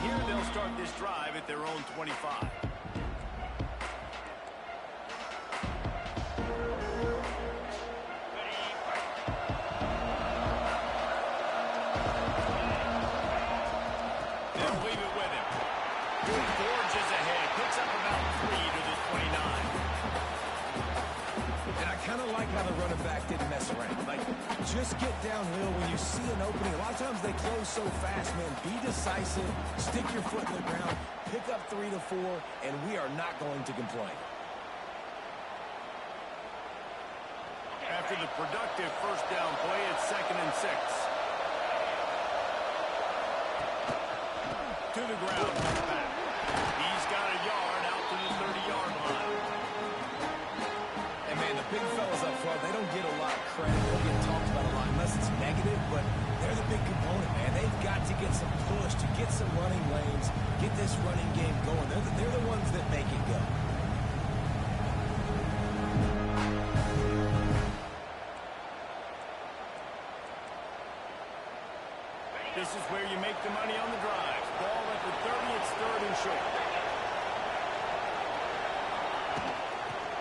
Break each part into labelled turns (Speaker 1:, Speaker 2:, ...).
Speaker 1: here they'll start this drive at their own 25. They'll leave it with him. Forges ahead. Picks up about 3 to the 29.
Speaker 2: And I kind of like how the running back didn't mess around. Like, just get downhill when you see an opening. A lot of times they close so fast, man. Be decisive. Stick your foot in the ground. Pick up 3 to 4, and we are not going to complain.
Speaker 1: After the productive first down play, it's 2nd and 6. To the ground, back. He's got a yard out to the 30-yard line.
Speaker 2: And, man, the big fellas up front, they don't get a lot of credit. They don't get talked about a lot unless it's negative, but they're the big component, man. They've got to get some push, to get some running lanes, get this running game going. They're the ones that make it go.
Speaker 1: This is where you make the money on the drives. Ball at the 30, it's 3rd and short.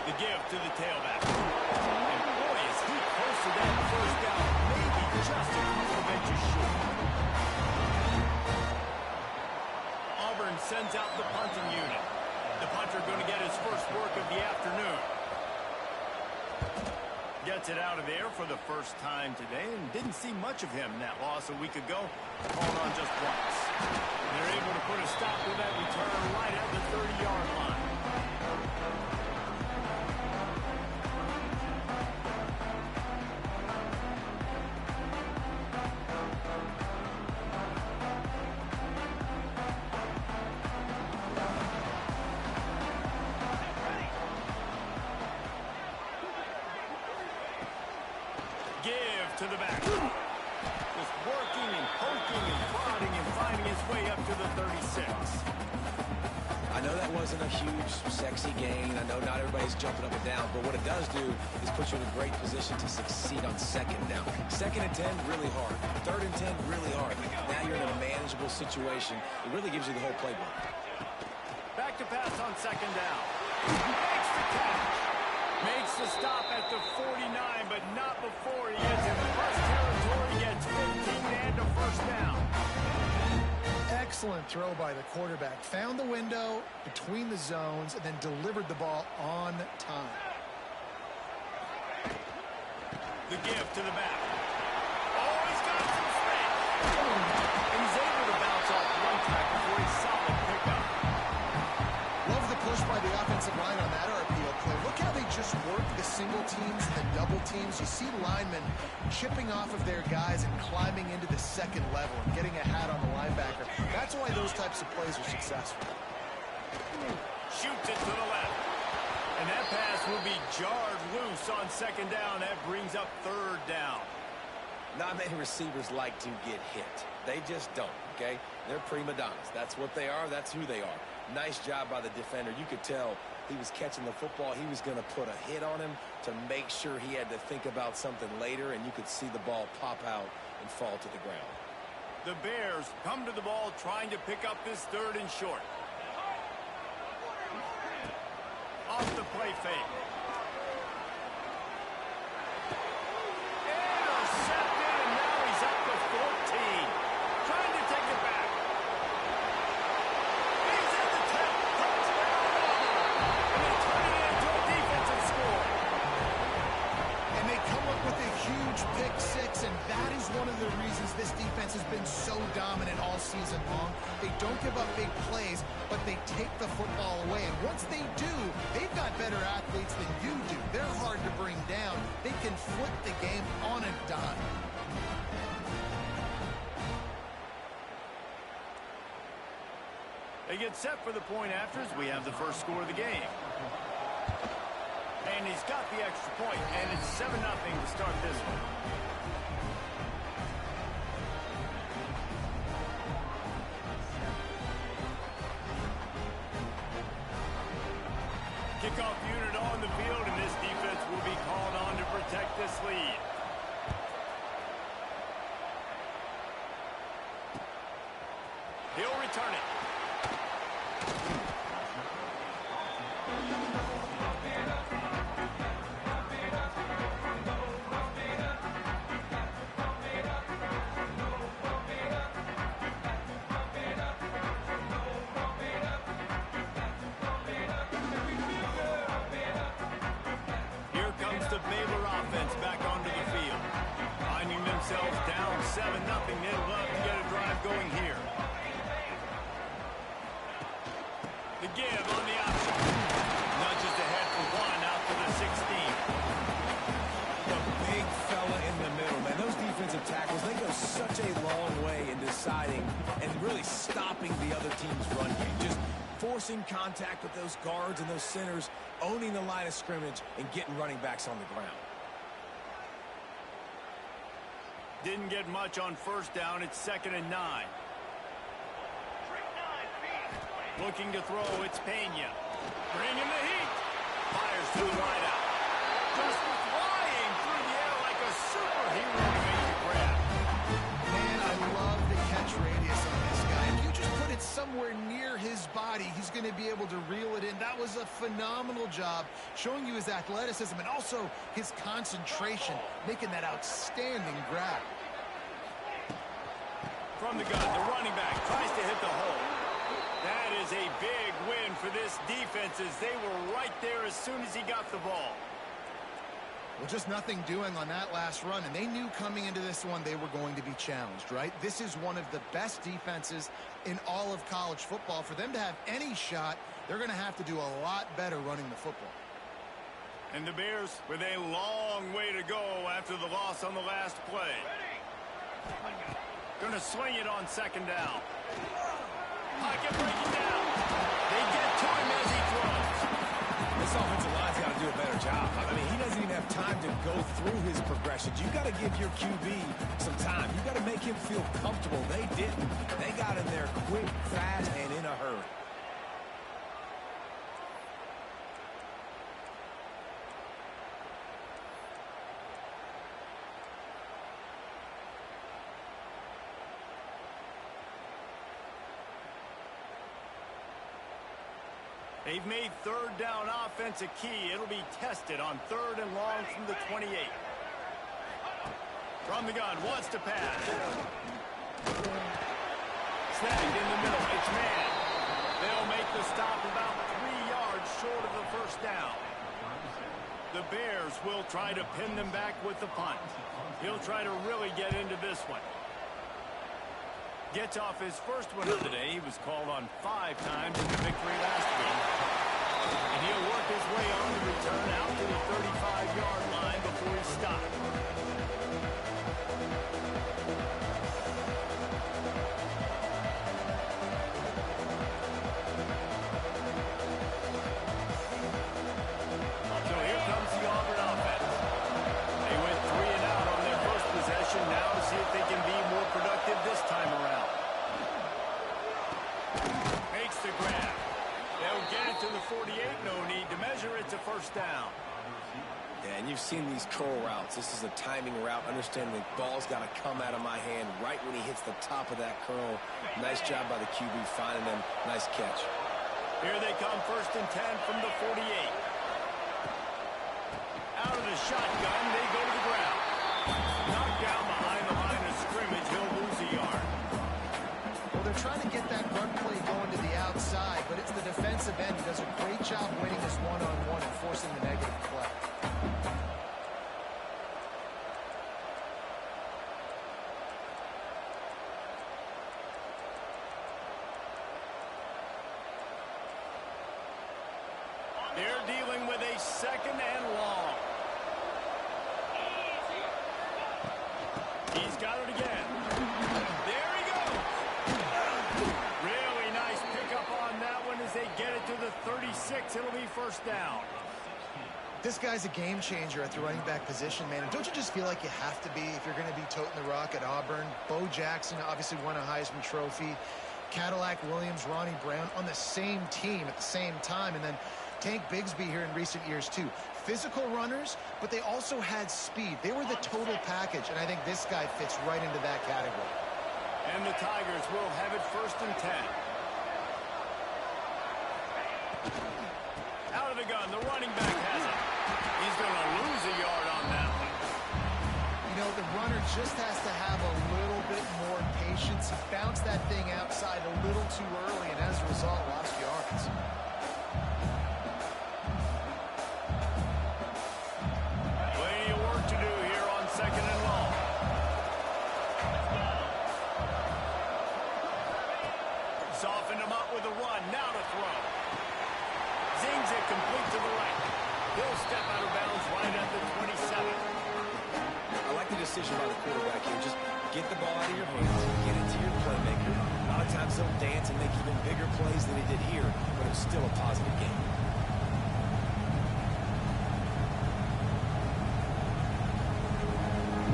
Speaker 1: The give to the tailback. And boy, is he close to that first down. Maybe just a couple of inches short. Auburn sends out the punting unit. The punter going to get his first work of the afternoon. Gets it out of there for the first time today and didn't see much of him in that loss a week ago. Called on just once. They're able to put a stop to that return right at the 30-yard line. To the back. Just working and poking and prodding and finding his way up to the 36.
Speaker 2: I know that wasn't a huge, sexy gain. I know not everybody's jumping up and down, but what it does do is put you in a great position to succeed on 2nd down. 2nd and 10, really hard. 3rd and 10, really hard. Now you're in a manageable situation. It really gives you the whole playbook.
Speaker 1: Back to pass on 2nd down. Makes the catch. Makes the stop at the 49, but not before he gets in first territory, gets 15 and a first down.
Speaker 3: Excellent throw by the quarterback. Found the window between the zones and then delivered the ball on time.
Speaker 1: The give to the back. Oh, he's got some space. And he's able to bounce off one tackle for a solid pickup.
Speaker 3: Love the push by the offensive line on that RPO play. Look how they just work the single teams and the double teams. You see linemen chipping off of their guys and climbing into the 2nd level and getting a hat on the linebacker. That's why those types of plays are successful.
Speaker 1: Shoots it to the left. And that pass will be jarred loose on 2nd down. That brings up 3rd down.
Speaker 2: Not many receivers like to get hit. They just don't, okay? They're prima donnas. That's what they are. That's who they are. Nice job by the defender. You could tell he was catching the football. He was going to put a hit on him to make sure he had to think about something later, and you could see the ball pop out and fall to the ground.
Speaker 1: The Bears come to the ball trying to pick up this 3rd and short. Off the play fake. Intercepted, and now he's up to 14. Trying to take it back. He's at the 10. Touchdown, and they turn it into a defensive score.
Speaker 3: And they come up with a huge pick 6, and that is one of the reasons this defense has been so dominant all season long. They don't give up big plays, but they take the football away. And once they do, they've got better athletes than you do. They're hard to bring down. They can flip the game on a dime.
Speaker 1: They get set for the point afters. We have the first score of the game. And he's got the extra point, and it's 7-0 to start this one. Kickoff unit on the field, and this defense will be called on to protect this lead. He'll return it. it. Here comes the Baylor offense back onto the field. Finding themselves down 7-0. They'd love to get a drive going here. The give on the option. Nudges ahead for one out to the 16.
Speaker 2: The big fella in the middle, man. Those defensive tackles, they go such a long way in deciding and really stopping the other team's run game. Just forcing contact with those guards and those centers, owning the line of scrimmage, and getting running backs on the ground.
Speaker 1: Didn't get much on first down. It's 2nd and 9. Looking to throw, it's Pena. Bringing the heat. Fires to the wideout. Just flying through the air like a superhero to make the grab.
Speaker 3: Man, I love the catch radius on this guy. If you just put it somewhere near his body, he's going to be able to reel it in. That was a phenomenal job, showing you his athleticism and also his concentration, making that outstanding grab.
Speaker 1: From the gun, the running back tries to hit the hole. That is a big win for this defense as they were right there as soon as he got the ball.
Speaker 3: Well, just nothing doing on that last run, and they knew coming into this one they were going to be challenged, right? This is one of the best defenses in all of college football. For them to have any shot, they're going to have to do a lot better running the football.
Speaker 1: And the Bears with a long way to go after the loss on the last play. Going to swing it on 2nd down. Pocket breaking down. They get to him as he throws.
Speaker 2: This offensive line's got to do a better job. I mean, he doesn't even have time to go through his progressions. You got to give your QB some time. You got to make him feel comfortable. They didn't. They got in there quick, fast, and in a hurry.
Speaker 1: They've made 3rd down offense a key. It'll be tested on 3rd and long from the 28. From the gun, wants to pass. Snagged in the middle. It's man. They'll make the stop about 3 yards short of the 1st down. The Bears will try to pin them back with the punt. He'll try to really get into this one. Gets off his first one of the day. He was called on 5 times in the victory last week. And he'll work his way on the return out to the 35-yard line before he stopped. So here comes the Auburn offense. They went 3 and out on their first possession. Now to see if they can be more productive this time around. Makes the grab. They'll get it to the 48. No need to measure. It's a 1st down.
Speaker 2: Yeah, and you've seen these curl routes. This is a timing route. Understand the ball's got to come out of my hand right when he hits the top of that curl. Nice job by the QB finding them. Nice catch.
Speaker 1: Here they come, 1st and 10 from the 48. Out of the shotgun, they go to the ground. Knocked down behind the line of scrimmage. He'll lose a yard.
Speaker 3: Well, they're trying to get that run play going to the outside, but it's the defensive end who does a great job winning this one-on-one and forcing the negative play.
Speaker 1: They're dealing with a 2nd and long. He's got it again. There he goes. Really nice pickup on that one as they get it to the 36. It'll be 1st down.
Speaker 3: This guy's a game changer at the running back position, man. And don't you just feel like you have to be if you're going to be toting the rock at Auburn? Bo Jackson obviously won a Heisman Trophy. Cadillac Williams, Ronnie Brown on the same team at the same time. And then Tank Bigsby here in recent years, too. Physical runners, but they also had speed. They were the total package, and I think this guy fits right into that category.
Speaker 1: And the Tigers will have it 1st and 10. the gun. The running back has it. He's going to lose a yard on that one.
Speaker 3: You know, the runner just has to have a little bit more patience. He bounced that thing outside a little too early, and as a result, lost yards.
Speaker 1: Plenty of work to do here on 2nd and long. Softened him up with a run. Now to throw. Zings it complete to the right. He'll step out of bounds right at the 27.
Speaker 2: I like the decision by the quarterback here. Just get the ball out of your hands, get it to your playmaker. A lot of times he'll dance and make even bigger plays than he did here, but it's still a positive game.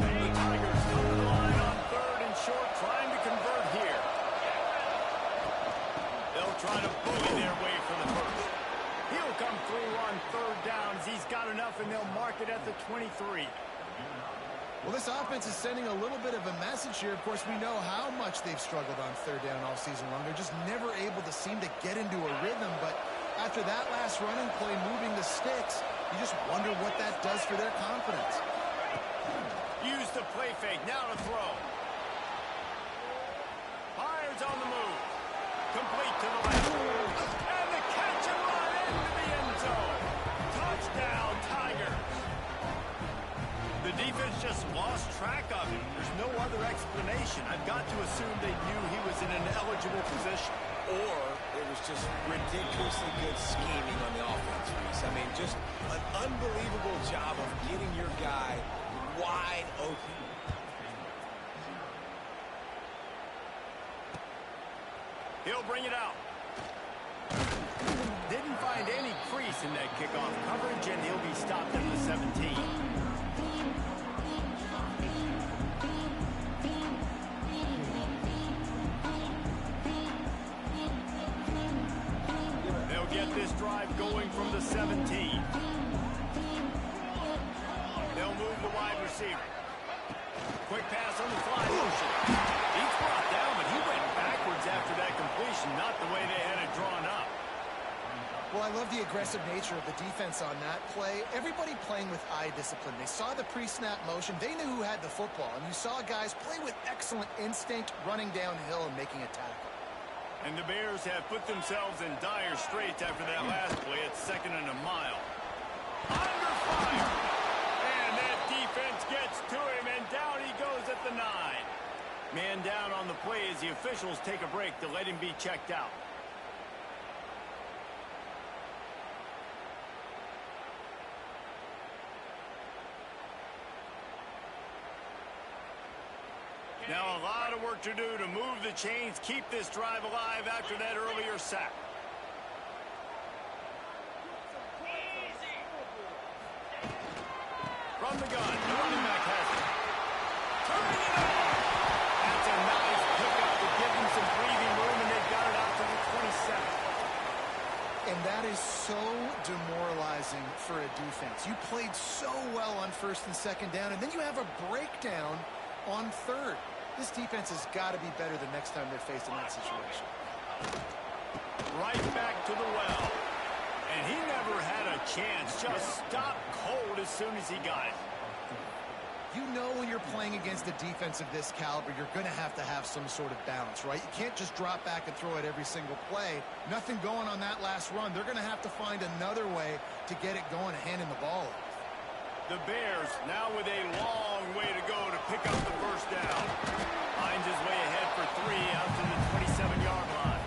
Speaker 1: The Tigers come to the line on 3rd and short, trying to convert here. They'll try to bully their way for the first. He'll come through on 3rd downs. He's got enough, and they'll mark it at the 23.
Speaker 3: Well, this offense is sending a little bit of a message here. Of course, we know how much they've struggled on 3rd down all season long. They're just never able to seem to get into a rhythm. But after that last running play, moving the sticks, you just wonder what that does for their confidence.
Speaker 1: Use the play fake. Now to throw. Fires on the move. Complete to the left. And the catch and run into the end zone. Touchdown, Tigers. The defense just lost track of him. There's no other explanation. I've got to assume they knew he was in an eligible position.
Speaker 2: Or it was just ridiculously good scheming on the offense, Reese. I mean, just an unbelievable job of getting your guy wide open.
Speaker 1: He'll bring it out. Didn't find any crease in that kickoff coverage, and he'll be stopped at the 17. They'll get this drive going from the 17. They'll move the wide receiver. Quick pass on the fly motion. He's brought down, but he went backwards after that completion, not the way they had it drawn up.
Speaker 3: Well, I love the aggressive nature of the defense on that play. Everybody playing with eye discipline. They saw the pre-snap motion. They knew who had the football. And you saw guys play with excellent instinct, running downhill and making a tackle.
Speaker 1: And the Bears have put themselves in dire straits after that last play at 2nd and a mile. Under fire! And that defense gets to him, and down he goes at the 9. Man down on the play as the officials take a break to let him be checked out. Now a lot of work to do to move the chains, keep this drive alive after that earlier sack. From the gun, the running back has it. Turning it on! That's a nice pickup to give them some breathing room, and they've got it out to the 27.
Speaker 3: And that is so demoralizing for a defense. You played so well on 1st and 2nd down, and then you have a breakdown on 3rd. This defense has got to be better the next time they're faced in that situation.
Speaker 1: Right back to the well. And he never had a chance. Just stopped cold as soon as he got it.
Speaker 3: You know when you're playing against a defense of this caliber, you're going to have some sort of balance, right? You can't just drop back and throw it every single play. Nothing going on that last run. They're going to have to find another way to get it going and handing the ball off.
Speaker 1: The Bears now with a long way to go to pick up the first down. Finds his way ahead for 3 out to the 27-yard line.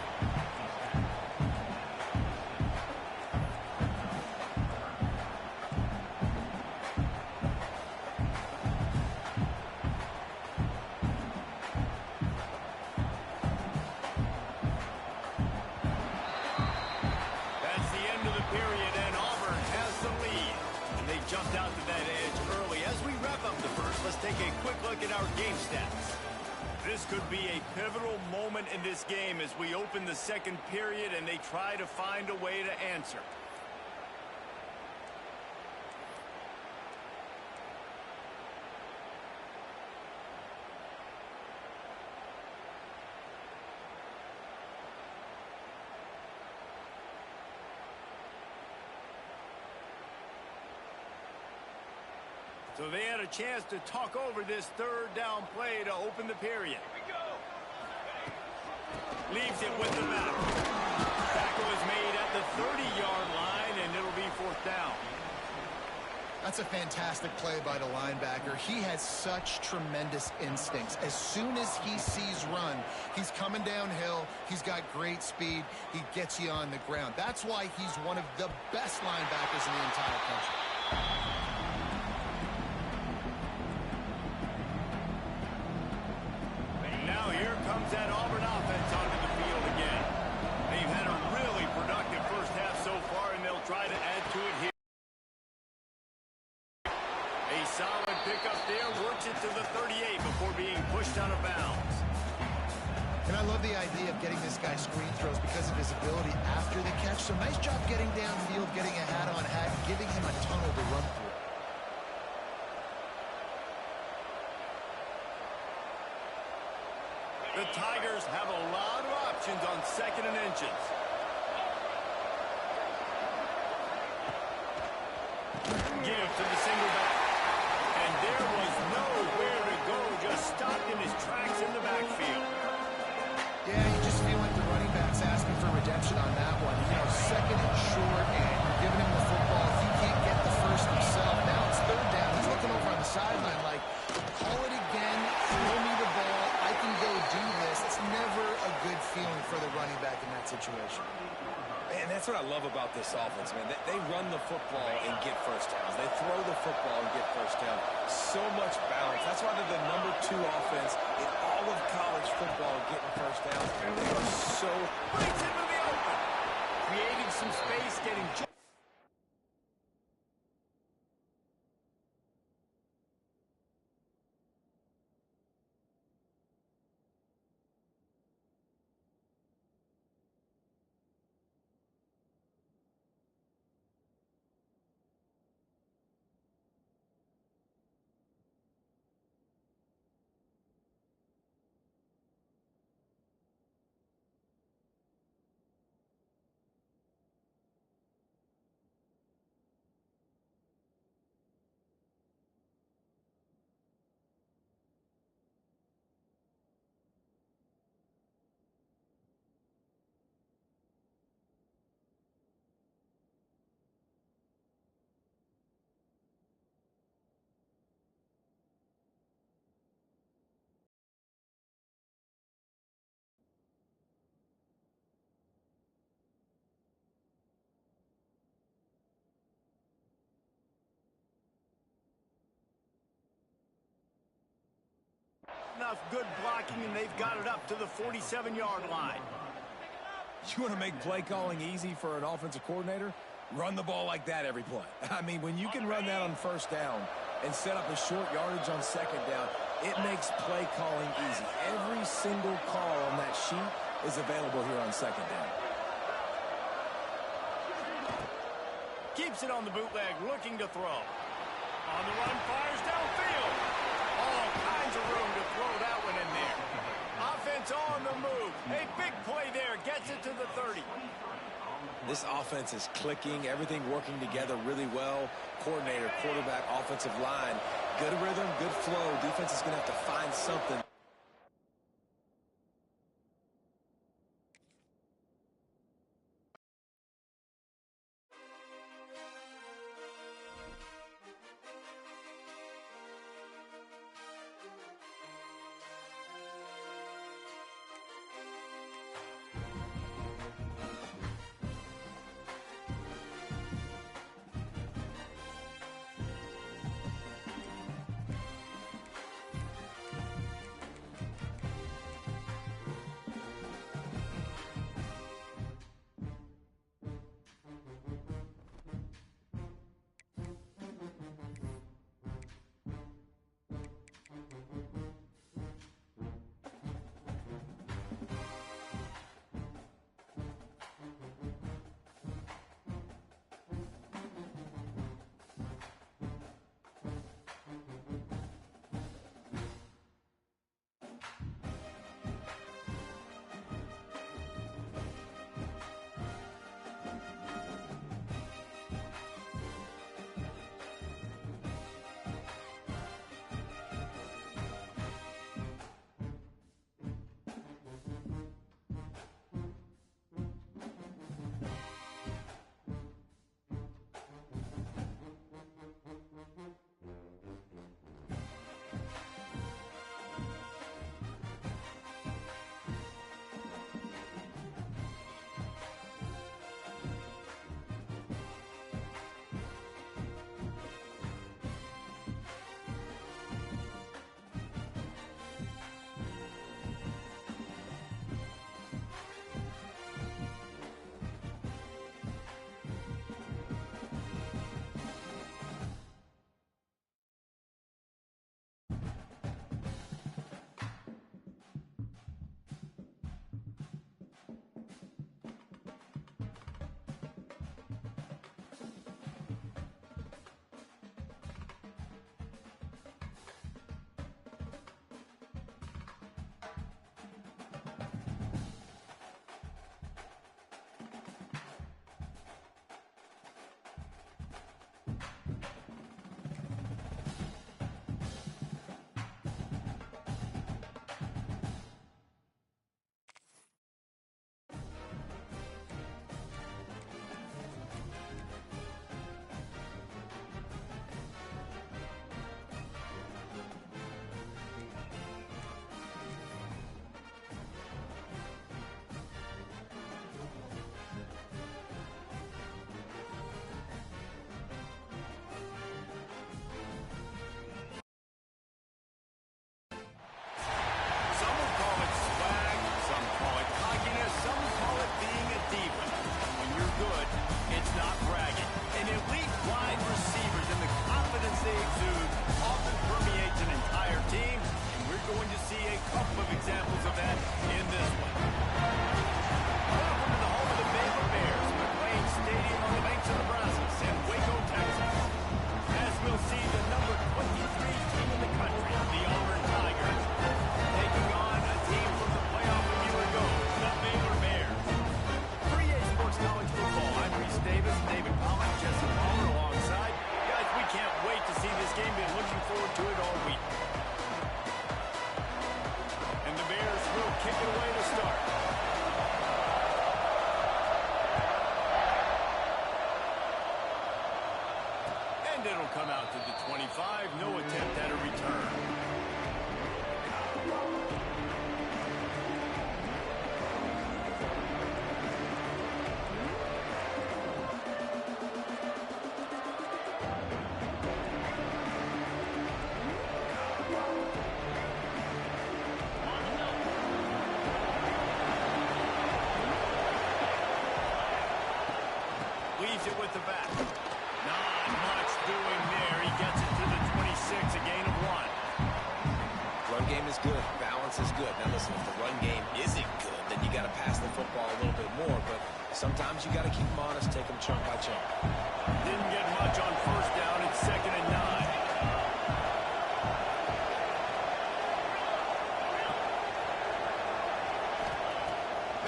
Speaker 1: That's the end of the period, and Auburn has the lead. And they jumped out to that edge early. As we wrap up the first, let's take a quick look at our game stats. This could be a pivotal moment in this game as we open the 2nd period and they try to find a way to answer. So they had a chance to talk over this third down play to open the period. Leaves it with the back. Tackle is made at the 30-yard line, and it'll be fourth down.
Speaker 3: That's a fantastic play by the linebacker. He has such tremendous instincts. As soon as he sees run, he's coming downhill. He's got great speed. He gets you on the ground. That's why he's one of the best linebackers in the entire country.
Speaker 1: Now here comes that Auburn offense onto the field again. They've had a really productive first half so far, and they'll try to add to it here. A solid pickup there, works it to the 38 before being pushed out of bounds.
Speaker 3: And I love the idea of getting this guy screen throws because of his ability after the catch. So nice job getting downfield, getting a hat-on-hat, giving him a tunnel to run through.
Speaker 1: The Tigers have a lot of options on 2nd and inches. Give to the single back. And there was nowhere to go, just stopped in his tracks in the backfield.
Speaker 3: Yeah, you just feel like the running back's asking for redemption on that one. You know, 2nd and short, and you're giving him the football. He can't get the first himself. Now it's 3rd down. He's looking over on the sideline like, call it again, throw me the ball, I can go do this. It's never a good feeling for the running back in that situation.
Speaker 2: And that's what I love about this offense, man. They run the football and get first downs. They throw the football and get first down. So much balance. That's why they're the #2 offense in all of college football getting first downs. They are so...
Speaker 1: Breaks into the open. Creating some space, getting... Enough good blocking, and they've got it up to the 47-yard line.
Speaker 2: You want to make play calling easy for an offensive coordinator? Run the ball like that every play. I mean, when you can run that on first down and set up a short yardage on second down, it makes play calling easy. Every single call on that sheet is available here on second down.
Speaker 1: Keeps it on the bootleg, looking to throw. On the run, fires downfield. All kinds of room to throw that one in there. Offense on the move. A big play there. Gets it to the 30.
Speaker 2: This offense is clicking. Everything working together really well. Coordinator, quarterback, offensive line. Good rhythm, good flow. Defense is going to have to find something.
Speaker 1: examples of that in this one. Welcome to the home of the Baylor Bears, McLean Stadium on the banks of the Brazos in Waco, Texas. As we'll see, the number 23 team in the country, the Auburn Tigers, taking on a team from the playoff a year ago, the Baylor Bears. 3A Sports College Football, I'm Reese Davis, David Pollack, Jesse Palmer alongside. Guys, we can't wait to see this game. Been looking forward to it all week. And the Bears will kick it away to start. And it'll come out to the 25. No attempt at a return. Leaves it with the back. Not much doing there. He gets it to the 26, a gain of 1.
Speaker 2: Run game is good. Balance is good. Now listen, if the run game isn't good, then you got to pass the football a little bit more. But sometimes you got to keep them honest, take them chunk by chunk.
Speaker 1: Didn't get much on first down. It's 2nd and 9.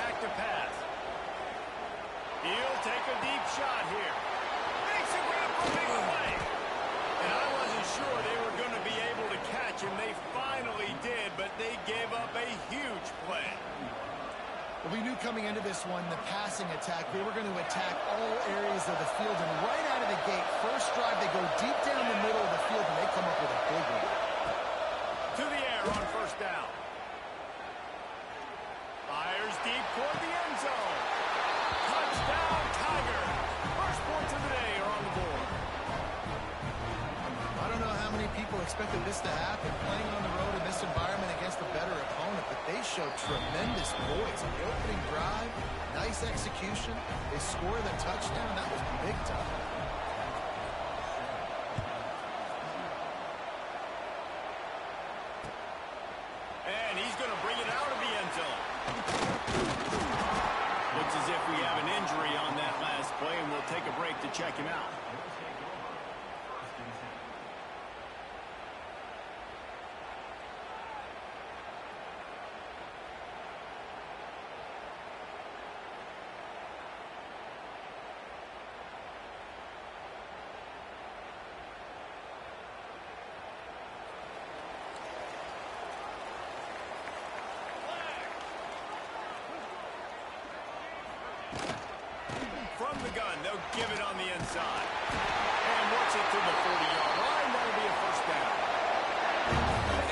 Speaker 1: Back to pass. He'll take a deep shot here. Makes a grab for a big play. And I wasn't sure they were going to be able to catch him. They finally did, but they gave up a huge play.
Speaker 3: Well, we knew coming into this one, the passing attack, they were going to attack all areas of the field. And right out of the gate, first drive, they go deep down the middle of the field, and they come up with a big one.
Speaker 1: To the air on first down. Fires deep toward the end zone. Touchdown, Tiger. First points of the day are on the board.
Speaker 3: I don't know how many people expected this to happen, playing on the road in this environment against a better opponent, but they showed tremendous poise on the opening drive. Nice execution. They score the touchdown. That was big time.
Speaker 1: And he's going to bring it out of the end zone. Looks as if we have an injury on that last play, and we'll take a break to check him out. From the gun, they'll give it on the inside. And works it to the 40-yard line. That'll be a first down.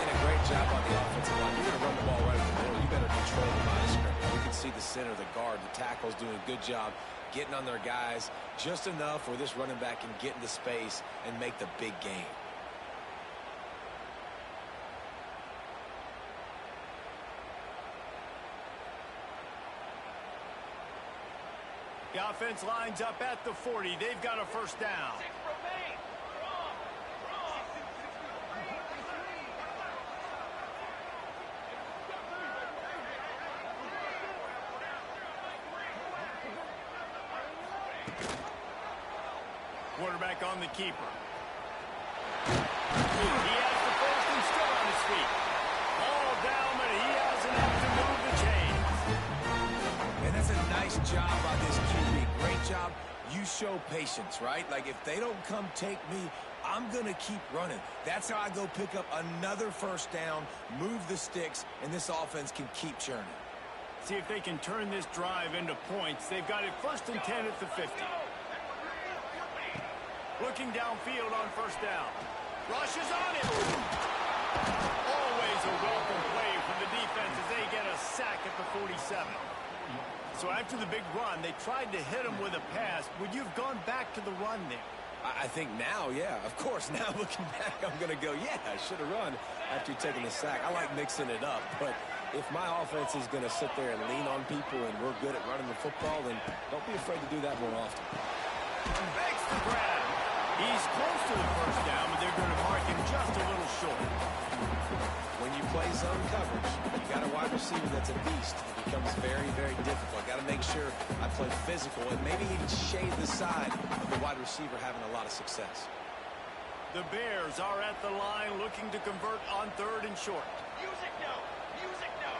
Speaker 2: And a great job on the offensive line. You're going to run the ball right in the middle. You better control the line of scrimmage. You can see the center, the guard, the tackles doing a good job getting on their guys just enough where this running back can get into space and make the big game.
Speaker 1: The offense lines up at the 40. They've got a first down. Quarterback on the keeper. He has the first and still on his feet. Ball down, but he has enough to move the chains.
Speaker 2: And that's a nice job by this QB. Great job. You show patience, right? Like, if they don't come take me, I'm going to keep running. That's how I go pick up another first down, move the sticks, and this offense can keep churning.
Speaker 1: See if they can turn this drive into points. They've got it 1st and 10 at the 50. Looking downfield on first down. Rushes on him. Always a welcome play from the defense as they get a sack at the 47. So after the big run, they tried to hit him with a pass. Would you have gone back to the run there?
Speaker 2: I think now, yeah. Of course, now looking back, I'm going to go, yeah, I should have run after taking the sack. I like mixing it up, but if my offense is going to sit there and lean on people and we're good at running the football, then don't be afraid to do that more often.
Speaker 1: Makes the grab. He's close to the first down, but they're going to mark him just a little short.
Speaker 2: When you play zone coverage, you got a wide receiver that's a beast. It becomes very, very difficult. Got to make sure I play physical and maybe even shade the side of the wide receiver having a lot of success.
Speaker 1: The Bears are at the line looking to convert on 3rd and short.
Speaker 4: Music now! Music now!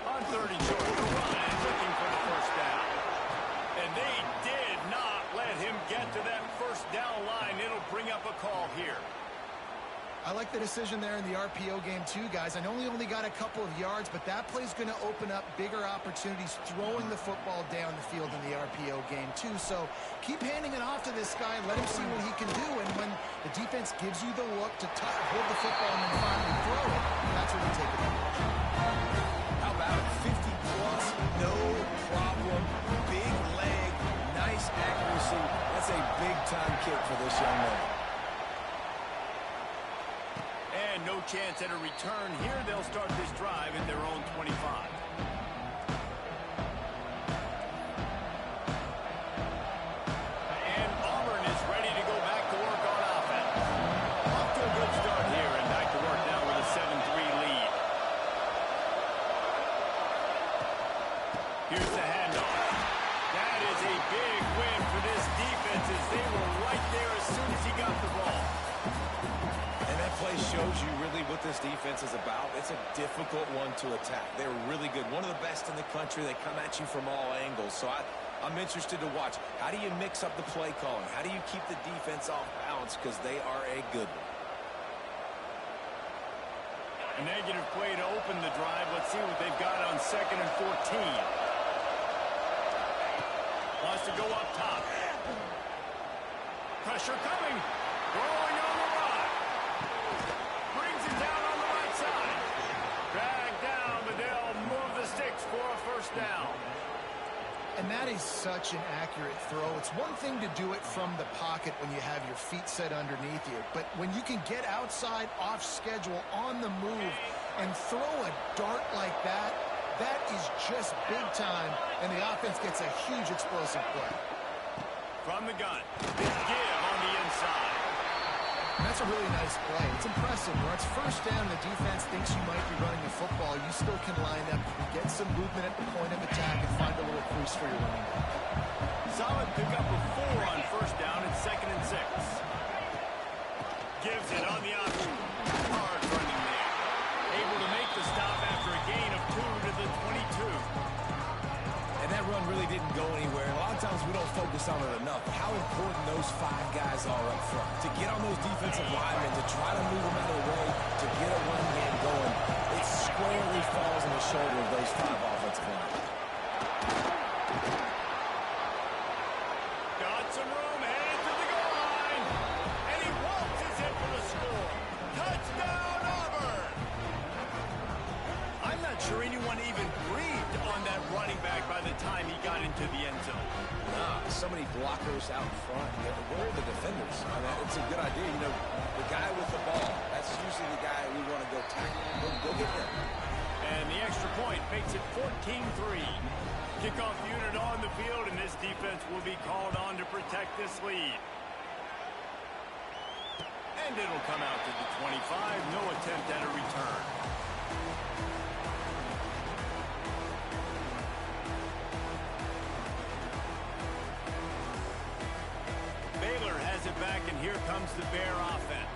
Speaker 1: On 3rd and short, the run is looking for the first down. And they did not let him get to that first down line. It'll bring up a call here.
Speaker 3: I like the decision there in the RPO game too, guys. I know he only got a couple of yards, but that play's going to open up bigger opportunities throwing the football down the field in the RPO game too. So keep handing it off to this guy and let him see what he can do. And when the defense gives you the look to hold the football and then finally throw it, that's when you take it.
Speaker 2: How about it? 50-plus, no problem. Big leg, nice accuracy. That's a big-time kick for this young man.
Speaker 1: And no chance at a return here. They'll start this drive at their own 25. And Auburn is ready to go back to work on offense. Off to a good start here and back to work now with a 7-3 lead. Here's the handoff. That is a big win for this defense as they were right there as soon as he got the ball.
Speaker 2: Play shows you really what this defense is about. It's a difficult one to attack. They're really good. One of the best in the country. They come at you from all angles. So I'm interested to watch. How do you mix up the play calling? How do you keep the defense off balance? Because they are a good one.
Speaker 1: A negative play to open the drive. Let's see what they've got on 2nd and 14. Wants to go up top. Pressure coming. Rolling on the run. Brings it down on the right side. Dragged down, but they'll move the sticks for a first down.
Speaker 3: And that is such an accurate throw. It's one thing to do it from the pocket when you have your feet set underneath you, but when you can get outside, off schedule, on the move, and throw a dart like that, that is just big time, and the offense gets a huge explosive play.
Speaker 1: From the gun, big give on the inside.
Speaker 3: And that's a really nice play. It's impressive. When it's first down, the defense thinks you might be running the football. You still can line up, get some movement at the point of attack, and find a little crease for your running back.
Speaker 1: Solid pickup of 4 on first down and 2nd and 6. Gives it on the option. Hard running there. Able to make the stop after a gain of 2 to the 22.
Speaker 2: And that run really didn't go anywhere. A lot of times we don't focus on it enough. How important those 5 guys are up front. To get on those defensive linemen, to try to move them out of the way, to get a run game going, it squarely falls on the shoulder of those 5 offensive linemen.
Speaker 1: Got some room, headed to the goal line. And he waltzes in for the score. Touchdown, Auburn! I'm not sure anyone even breathed on that running back by the time he got into the end zone.
Speaker 2: Nah, so many blockers out front. Where are the defenders? I mean, it's a good idea. You know, the guy with the ball, that's usually the guy we want to go tackle. Go get him.
Speaker 1: And the extra point makes it 14-3. Kickoff unit on the field, and this defense will be called on to protect this lead. And it'll come out to the 25. No attempt at a return. Baylor has it back, and here comes the Bear offense.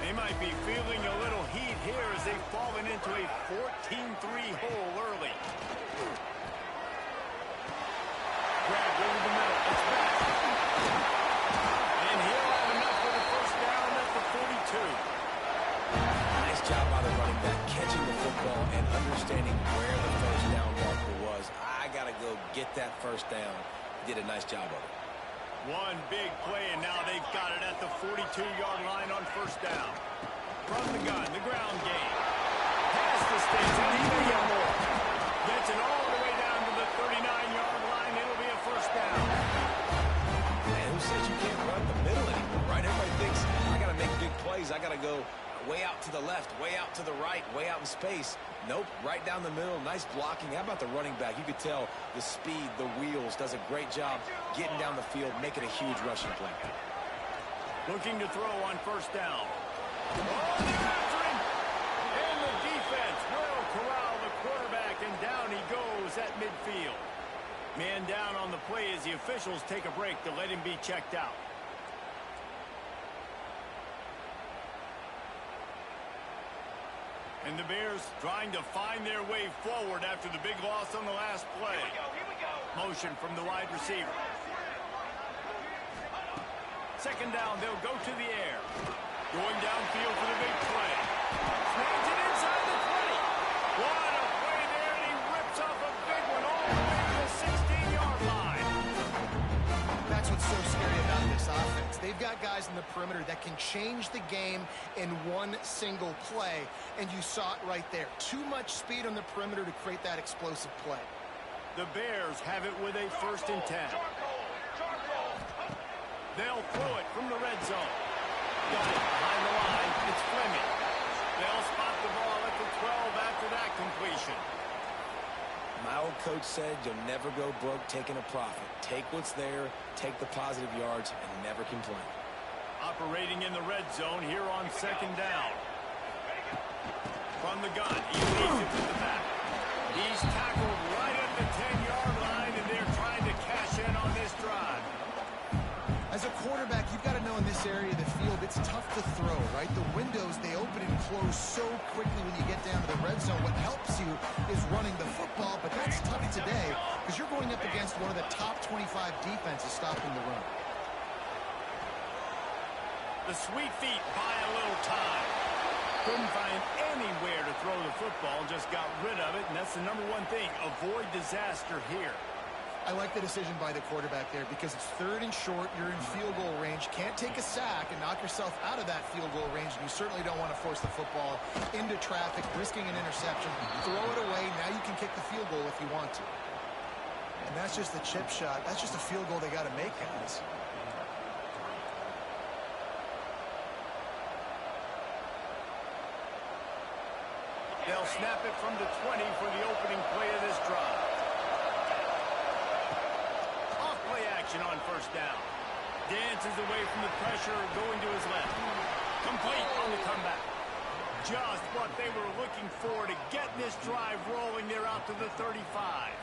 Speaker 1: They might be feeling a little heat here as they've fallen into a 14-3 hole early. Grab over the middle. It's back. And he'll have enough for the first down at the 42.
Speaker 2: Nice job by the running back, catching the football and understanding where the first down marker was. I got to go get that first down. He did a nice job of it.
Speaker 1: One big play, and now they've got it at the 42-yard line on first down. From the gun, the ground game. Has the stakes, and he may get more. Gets it all the way down to the 39-yard line. It'll be a first down.
Speaker 2: Man, who says you can't run the middle anymore, right? Everybody thinks, I got to make big plays. I got to go way out to the left, way out to the right, way out in space. Nope, right down the middle. Nice blocking. How about the running back? You could tell the speed, the wheels, does a great job getting down the field, making a huge rushing play.
Speaker 1: Looking to throw on first down. Oh, they're after him! And the defense will corral the quarterback, and down he goes at midfield. Man down on the play as the officials take a break to let him be checked out. And the Bears trying to find their way forward after the big loss on the last play.
Speaker 4: Here we go.
Speaker 1: Motion from the wide receiver. Second down, they'll go to the air. Going downfield for the big play. Snags it inside the 20. What a play there, and he rips off a big one all the way to the 16-yard line.
Speaker 3: That's what's so scary about this offense. They've got guys in the perimeter that can change the game in one single play, and you saw it right there. Too much speed on the perimeter to create that explosive play.
Speaker 1: The Bears have it with a 1st and 10. They'll throw it from the red zone. Got it behind the line. It's Fleming. They'll spot the ball at the 12 after that completion.
Speaker 2: My old coach said you'll never go broke taking a profit. Take what's there, take the positive yards, and never complain.
Speaker 1: Operating in the red zone here on second down. From the gun, he leads it to the back. He's tackled right at the 10-yard line, and they're trying to cash in on this drive.
Speaker 3: As a quarterback, you've got to know in this area of the field, it's tough to throw, right? The windows, they open and close so quickly when you get down to the red zone. What helps you is running the football, but that's tough today because you're going up against one of the top 25 defenses stopping the run.
Speaker 1: The sweet feet buy a little time. Couldn't find anywhere to throw the football, just got rid of it, and that's the number one thing. Avoid disaster here.
Speaker 3: I like the decision by the quarterback there because it's 3rd and short. You're in field goal range. Can't take a sack and knock yourself out of that field goal range. And you certainly don't want to force the football into traffic, risking an interception. Throw it away. Now you can kick the field goal if you want to. And that's just the chip shot. That's just a field goal they got to make, guys.
Speaker 1: They'll snap it from the 20 for the opening play of this drive. Off-play action on first down. Dances away from the pressure, going to his left. Complete on the comeback. Just what they were looking for to get this drive rolling. They're out to the 35.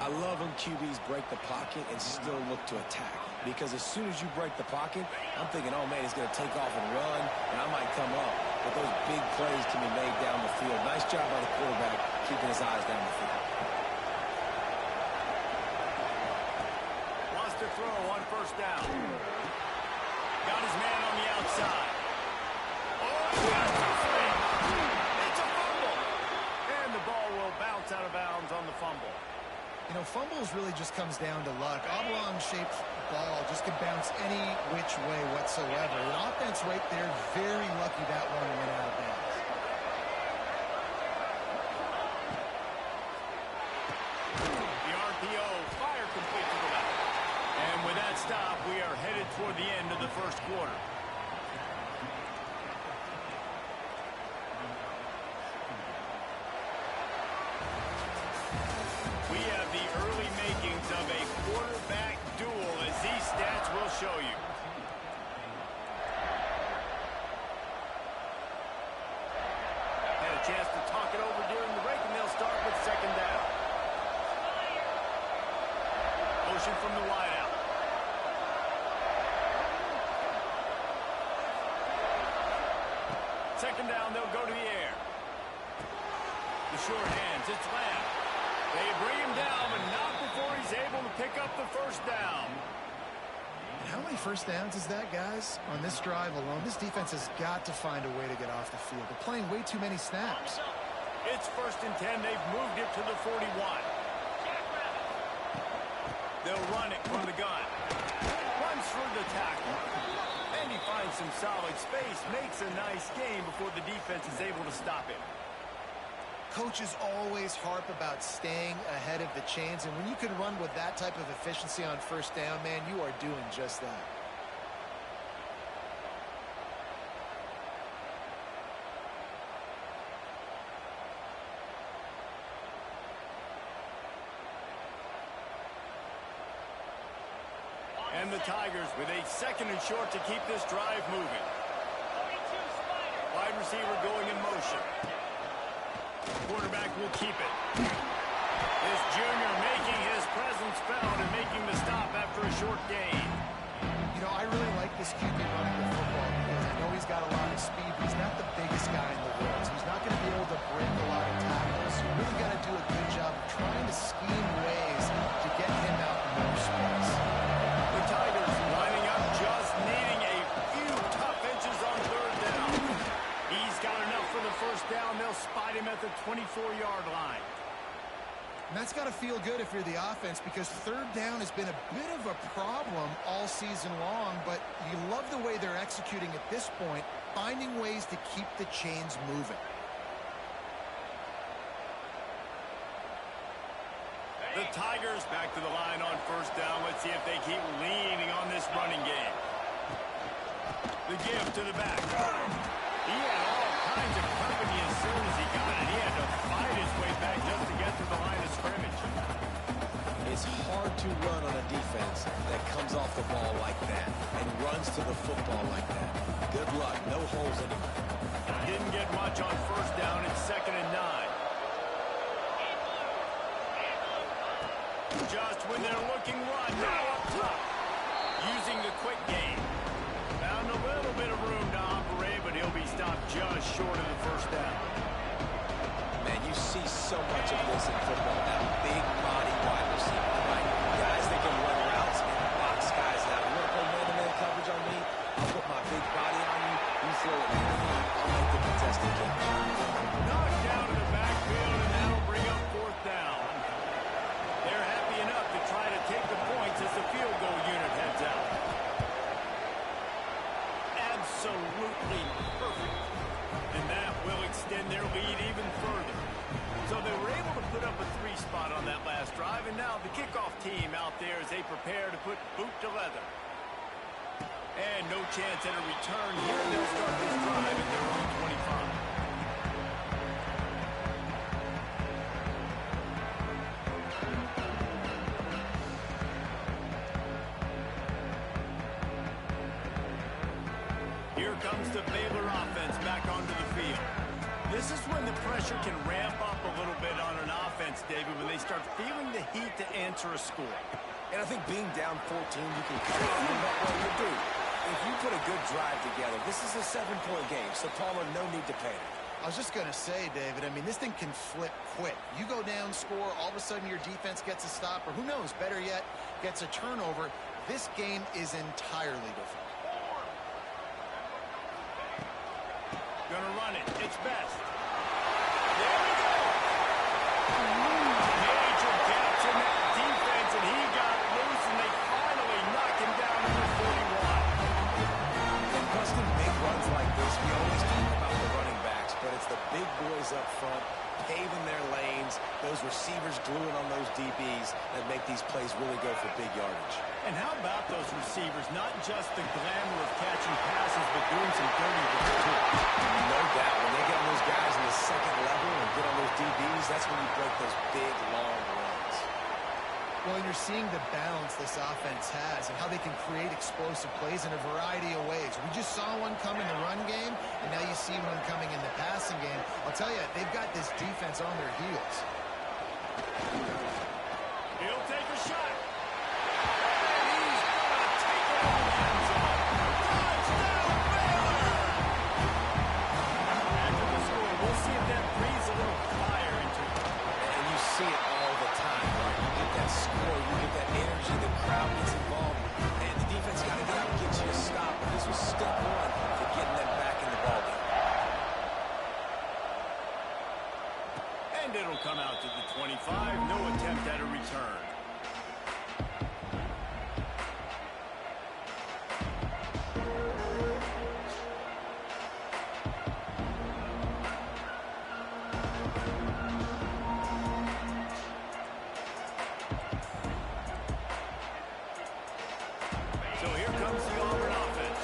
Speaker 2: I love when QBs break the pocket and still look to attack. Because as soon as you break the pocket, I'm thinking, oh, man, he's going to take off and run, and I might come up. But those big plays can be made down the field. Nice job by the quarterback keeping his eyes down the field.
Speaker 1: Wants to throw on first down. Got his man on the outside. Oh, it's a fumble. And the ball will bounce out of bounds on the fumble.
Speaker 3: You know, fumbles really just comes down to luck. Oblong-shaped ball just can bounce any which way whatsoever. An offense right there, very lucky that one went out of bounds.
Speaker 1: The RPO, fire complete to the left. And with that stop, we are headed toward the end of the first quarter. We have the early makings of a quarterback duel, as these stats will show you. Had a chance to talk it over during the break, and they'll start with second down. Motion from the wideout. Second down, they'll go to the air. The short hands, it's Lamb. They bring him down, but not before he's able to pick up the first down.
Speaker 3: And how many first downs is that, guys? On this drive alone, this defense has got to find a way to get off the field. They're playing way too many snaps.
Speaker 1: It's 1st and 10. They've moved it to the 41. They'll run it from the gun. Runs through the tackle. And he finds some solid space. Makes a nice game before the defense is able to stop him.
Speaker 3: Coaches always harp about staying ahead of the chains, and when you can run with that type of efficiency on first down, man, you are doing just that.
Speaker 1: And the Tigers with a 2nd and short to keep this drive moving. Wide receiver going in motion. Quarterback will keep it. This junior making his presence felt and making the stop after a short gain.
Speaker 3: You know, I really like this QB running the football because I know he's got a lot of speed, but he's not the biggest guy in the world. So he's not going to be able to break a lot of tackles. You really got to do a good job of trying to scheme ways to get him out in more space.
Speaker 1: The Tigers lining up, just needing a few tough inches on 3rd down. He's got enough for the 1st down. They'll spot him at the 24-yard line.
Speaker 3: And that's got to feel good if you're the offense because 3rd down has been a bit of a problem all season long, but you love the way they're executing at this point, finding ways to keep the chains moving.
Speaker 1: The Tigers back to the line on 1st down. Let's see if they keep leaning on this running game. The give to the back. He had all kinds of company as soon as he got it. He had to fight his way back just to get to the line of scrimmage.
Speaker 2: It's hard to run on a defense that comes off the ball like that and runs to the football like that. Good luck. No holes anywhere.
Speaker 1: Didn't get much on 1st down. It's 2nd and 9. Just when they're looking run, now up top. Using the quick game. Found a little bit of room to operate, but he'll be stopped just short of the 1st down.
Speaker 2: Man, you see so much of this in football. That big body wide receiver, right? Guys that can run routes and box guys out. You want to play man-to-man coverage on me? I'll put my big body on you. You throw it near me. I'll make the contested catch.
Speaker 1: Knocked down in the backfield, and that'll bring up 4th down. They're happy enough to try to take the points as the field goal unit heads out. Absolutely perfect. And that will extend their lead even further. So they were able to put up a 3 spot on that last drive, and now the kickoff team out there as they prepare to put boot to leather. And no chance at a return here. They'll start this drive at their own 25. Here comes the Baylor offense back onto the field. This is when the pressure can ramp up a little bit on an offense, David, when they start feeling the heat to answer a score.
Speaker 2: And I think being down 14, you can come out and what you do. If you put a good drive together, this is a 7-point game, so Palmer, no need to panic.
Speaker 3: I was just going to say, David, I mean, this thing can flip quick. You go down, score, all of a sudden your defense gets a stop, or who knows, better yet, gets a turnover. This game is entirely different.
Speaker 1: Gonna run it. It's best. There we go. Major gaps in that defense, and he got loose, and they finally knock him down to the 41.
Speaker 2: And busting big runs like this, we always talk about the running backs, but it's the big boys up front, paving their lanes, those receivers gluing on those DBs that make these plays really go for big yardage.
Speaker 1: And how about those receivers? Not just the glamour of catching passes, but doing some dirty work too.
Speaker 2: No doubt. When they get on those guys in the 2nd level and get on those DBs, that's when you break those big, long runs.
Speaker 3: Well, and you're seeing the balance this offense has and how they can create explosive plays in a variety of ways. We just saw one come in the run game, and now you see one coming in the passing game. I'll tell you, they've got this defense on their heels.
Speaker 1: He'll take a shot. And he's gonna take it out of the end zone. Touchdown, Baylor! After the score, we'll see if that breathes a little fire into it.
Speaker 2: And you see it all the time, right? You get that score, you get that energy, the crowd gets involved, and the defense got to get out and get you a stop. But this was step 1 to getting them back in the ballgame.
Speaker 1: And it'll come out to the 25. No attempt at a return. So here comes the Auburn offense.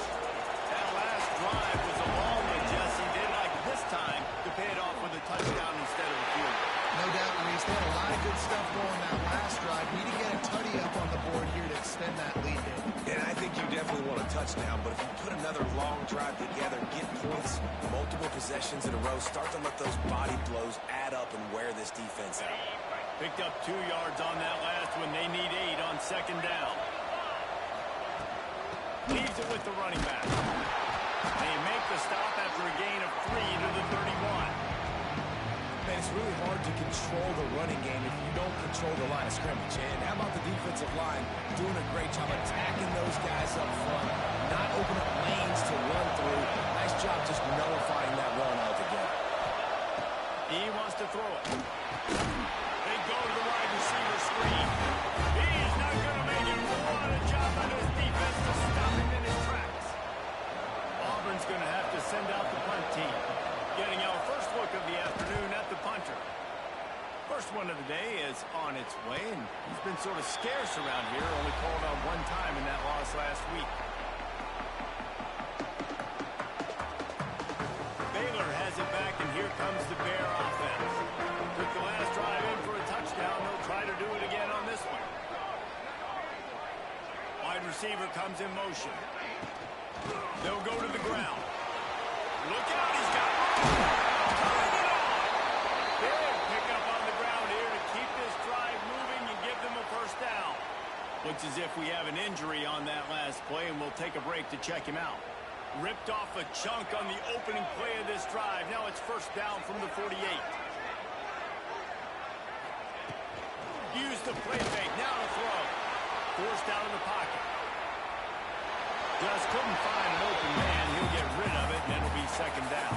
Speaker 1: That last drive was a long one, Jesse. They like this time to pay it off with a touchdown instead of a field goal.
Speaker 3: No doubt, Reese. They had a lot of good stuff going that last drive. Need to get a tutty up on the board here to extend that lead.
Speaker 2: And I think you definitely want a touchdown, but if you put another long drive together, get points, multiple possessions in a row, start to let those body blows add up and wear this defense out.
Speaker 1: Picked up 2 yards on that last one. They need 8 on second down. Leaves it with the running back. They make the stop after a gain of 3 to the 31.
Speaker 2: Man, it's really hard to control the running game if you don't control the line of scrimmage. And how about the defensive line doing a great job attacking those guys up front, not opening up lanes to run through. Nice job just nullifying that run altogether.
Speaker 1: He wants to throw it. They go to the wide receiver screen. He's not going to make it. What a job by this defense to stop him in his tracks. Auburn's going to have to send out the punt team. Getting our first look of the afternoon at the punter. First one of the day is on its way, and he's been sort of scarce around here, only called on 1 time in that loss last week. Baylor has it back, and here comes the Bear offense. Took the last drive in for a touchdown. They'll try to do it again on this one. Wide receiver comes in motion. They'll go to the ground. Look out, he's got tying it on. Big pickup on the ground here to keep this drive moving and give them a first down. Looks as if we have an injury on that last play, and we'll take a break to check him out. Ripped off a chunk on the opening play of this drive. Now it's first down from the 48. Use the play fake. Now to throw. Forced out of the pocket. Just couldn't find an open man. He'll get rid of it, and it'll be second down.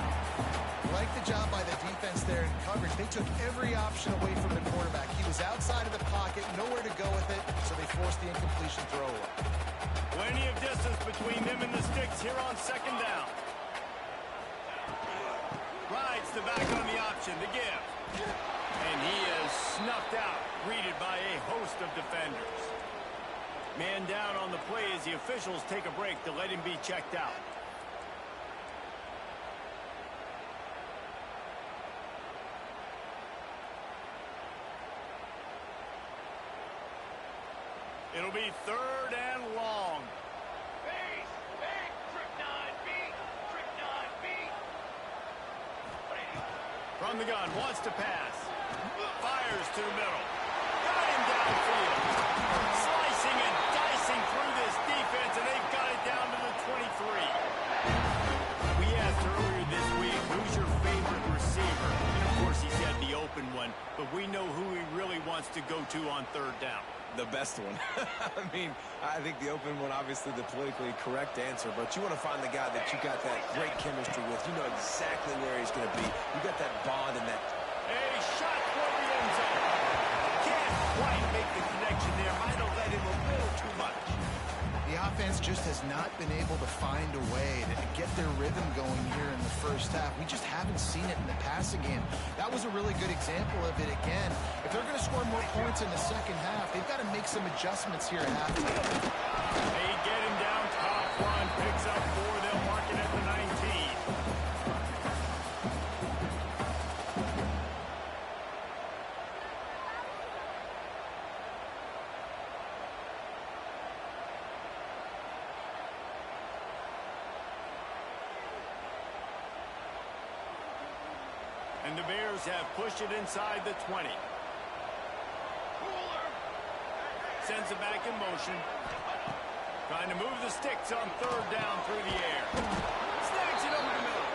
Speaker 3: Like the job by the defense there in coverage. They took every option away from the quarterback. He was outside of the pocket, nowhere to go with it, so they forced the incompletion throw away.
Speaker 1: Plenty of distance between them and the sticks here on second down. Rides the back on the option, the give. And he is snuffed out, greeted by a host of defenders. Man down on the play as the officials take a break to let him be checked out. It'll be third and long.
Speaker 4: Base, base, Krypton beat, Krypton beat.
Speaker 1: From the gun, wants to pass. Fires to the middle. Got him downfield. Slicing and dicing through this defense, and they've got it down to the 23. We asked earlier this week, who's your favorite receiver? And of course, he said the open one, but we know who he really wants to go to on third down.
Speaker 2: The best one. I mean, I think the open one, obviously the politically correct answer, but you want to find the guy that you got that great chemistry with. You know exactly where he's going to be. You got that bond and that.
Speaker 1: A shot for the end zone. Can't quite make the connection there. Might have let him a little too much.
Speaker 3: The offense just has not been able to find a way to get their rhythm going here in the first half. We just haven't seen it in the passing game. That was a really good example of it again. If they're going to score more points in the second half, they've got to make some adjustments here at halftime.
Speaker 1: They get him down top front, picks up 4. They'll mark it at the 19. And the Bears have pushed it inside the 20. Sends it back in motion. Trying to move the sticks on third down through the air. Snags it over the middle.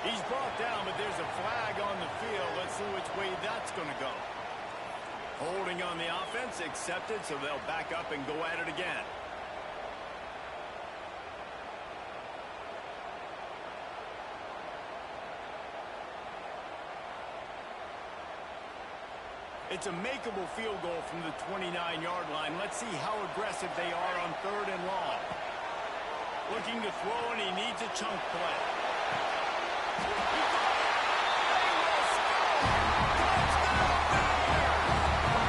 Speaker 1: He's brought down, but there's a flag on the field. Let's see which way that's going to go. Holding on the offense, accepted, so they'll back up and go at it again. It's a makeable field goal from the 29-yard line. Let's see how aggressive they are on third and long. Looking to throw, and he needs a chunk play. They will score! Touchdown, Bears!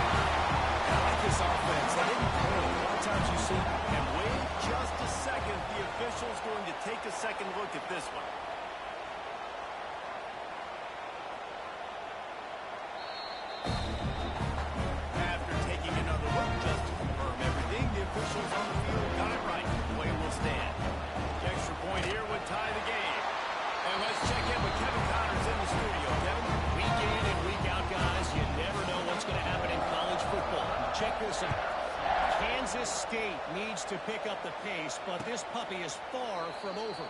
Speaker 2: I like this offense. They didn't call it. A lot of times you see.
Speaker 1: And wait just a second. The official's going to take a second look at this one. After taking another look just to confirm everything, the officials on the field got it right. The way will stand. The extra point here would tie the game. And let's check in with Kevin Connors in the studio. Kevin?
Speaker 5: Week in and week out, guys, you never know what's going to happen in college football. Check this out. Kansas State needs to pick up the pace, but this puppy is far from over.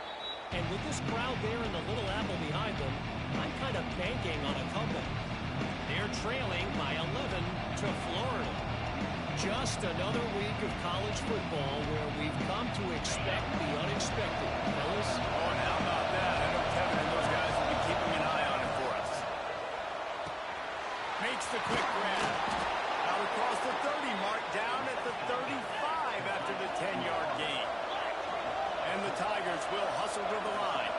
Speaker 5: And with this crowd there and the Little Apple behind them, I'm kind of banking on a comeback. They're trailing by 11 to Florida. Just another week of college football where we've come to expect the unexpected. Fellas?
Speaker 1: Oh, and how about that? I know Kevin and those guys will be keeping an eye on it for us. Makes the quick grab. Out across the 30 mark, down at the 35 after the 10-yard gain. And the Tigers will hustle to the line.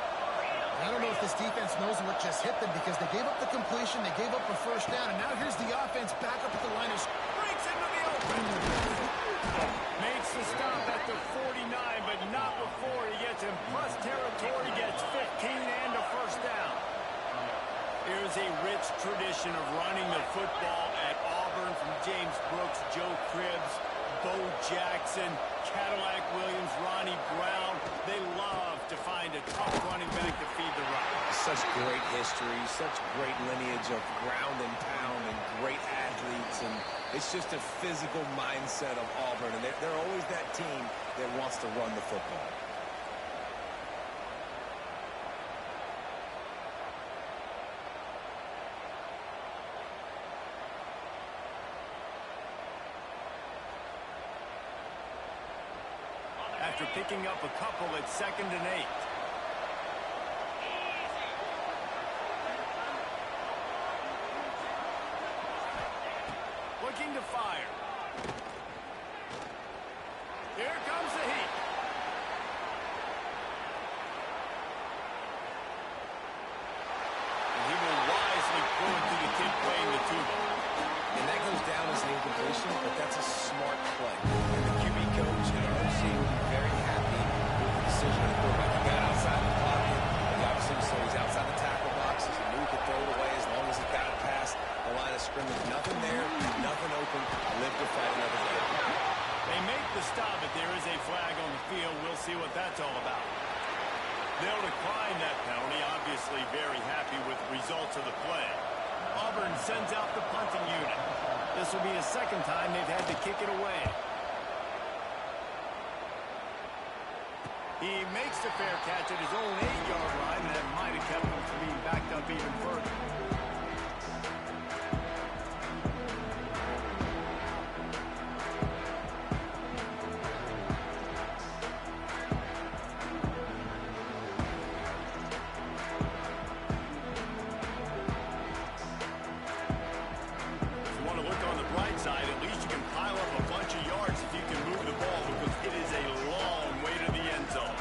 Speaker 3: I don't know if this defense knows what just hit them because they gave up the completion, they gave up a first down, and now here's the offense back up at the line of
Speaker 1: Breaks into the open. Makes the stop at the 49, but not before he gets in plus territory, gets 15 and a first down. Here's a rich tradition of running the football at Auburn from James Brooks, Joe Cribbs, Bo Jackson, Cadillac Williams, Ronnie Brown. They love to find a tough running back to feed the run.
Speaker 2: Such great history, such great lineage of ground and pound and great athletes. And it's just a physical mindset of Auburn. And they're always that team that wants to run the football.
Speaker 1: After picking up a couple at 2nd and 8. Looking to fire. Here comes the heat. And he will wisely throw it to the kid playing the tuba.
Speaker 2: And that goes down as an incompletion, but that's a smart play. And the QB coach and our OC will be very happy with the decision of the quarterback. He got outside the pocket. He obviously so he's outside the tackle box. He knew he could throw it away as long as he got it past the line of scrimmage. Nothing there, nothing open. Live to fight another day.
Speaker 1: They make the stop, but there is a flag on the field. We'll see what that's all about. They'll decline that penalty. Obviously very happy with the results of the play. Auburn sends out the punting unit. This will be the second time they've had to kick it away. He makes the fair catch at his own 8-yard line. That might have kept him from being backed up even further. At least you can pile up a bunch of yards if you can move the ball because it is a long way to the end zone.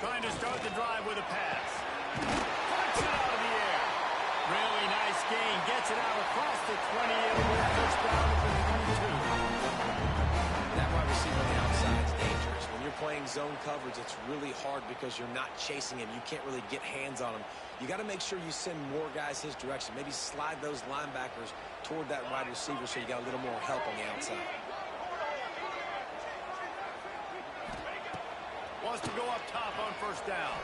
Speaker 1: Trying to start the drive with a pass. Puts it out of the air. Really nice gain. Gets it out across the 20. It'll be a first down at the 22.
Speaker 2: That wide receiver on the outside is dangerous. When you're playing zone coverage, it's really hard because you're not chasing him. You can't really get hands on him. You got to make sure you send more guys his direction. Maybe slide those linebackers toward that wide receiver so you got a little more help on the outside.
Speaker 1: Wants to go up top on first down.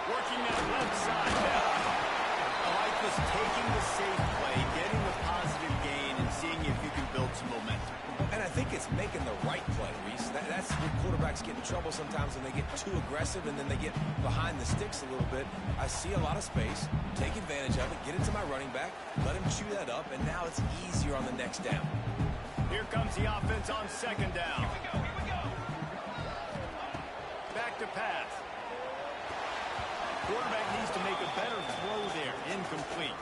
Speaker 1: Working that left side now. I like this, taking the safe play, getting the positive gain, and seeing if you can build some momentum.
Speaker 2: And I think it's making the right play, Reese. That's where quarterbacks get in trouble sometimes when they get too aggressive and then they get behind the sticks a little bit. I see a lot of space. Take advantage of it. Get it to my running back. Let him chew that up, and now it's easier on the next down.
Speaker 1: Here comes the offense on 2nd down.
Speaker 4: Here we go.
Speaker 1: Back to pass. Quarterback needs to make a better throw there. Incomplete.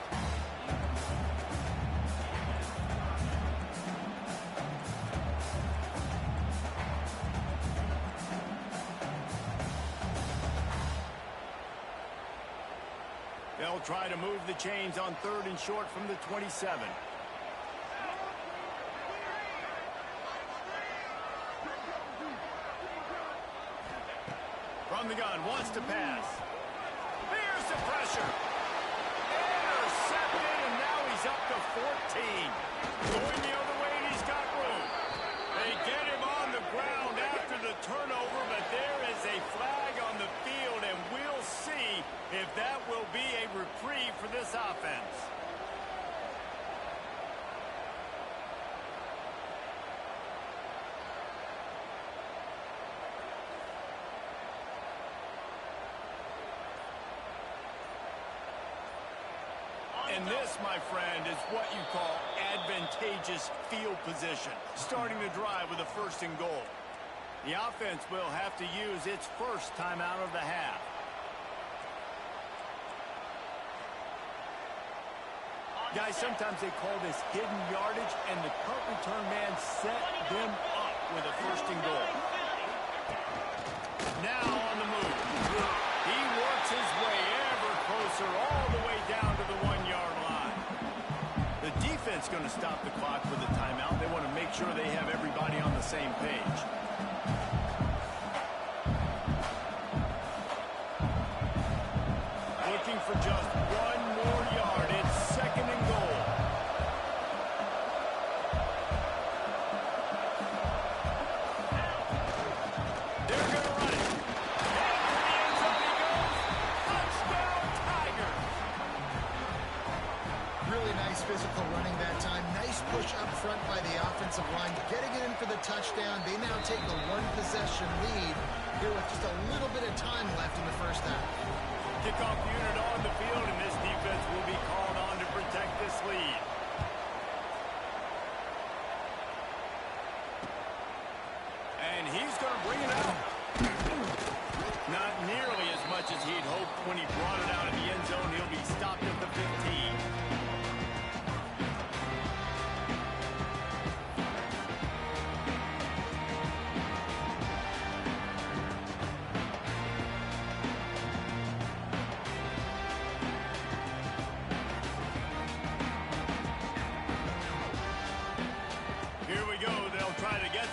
Speaker 1: They'll try to move the chains on 3rd and short from the 27. From the gun, wants to pass. There's the pressure. And this, my friend, is what you call advantageous field position. Starting the drive with a 1st and goal. The offense will have to use its first timeout of the half. Guys, sometimes they call this hidden yardage, and the punt return man set them up with a 1st and goal. Now on the move. He works his way ever closer all the way down to the 1-yard line. The defense going to stop the clock with a timeout. They want to make sure they have everybody on the same page. Looking for just 1 more yard. It's 2nd and goal. They're going to run it. And to the end zone he goes. Touchdown, Tigers.
Speaker 3: Really nice physical running that time. Nice push up front by the offensive line. Getting it in for the touchdown. They now take a 1-possession lead here with just a little bit of time left in the first half.
Speaker 1: Kickoff unit on the field, and this defense will be called on to protect this lead. And he's going to bring it out. Not nearly as much as he'd hoped when he brought it out in the end zone. He'll be stopped at the 15.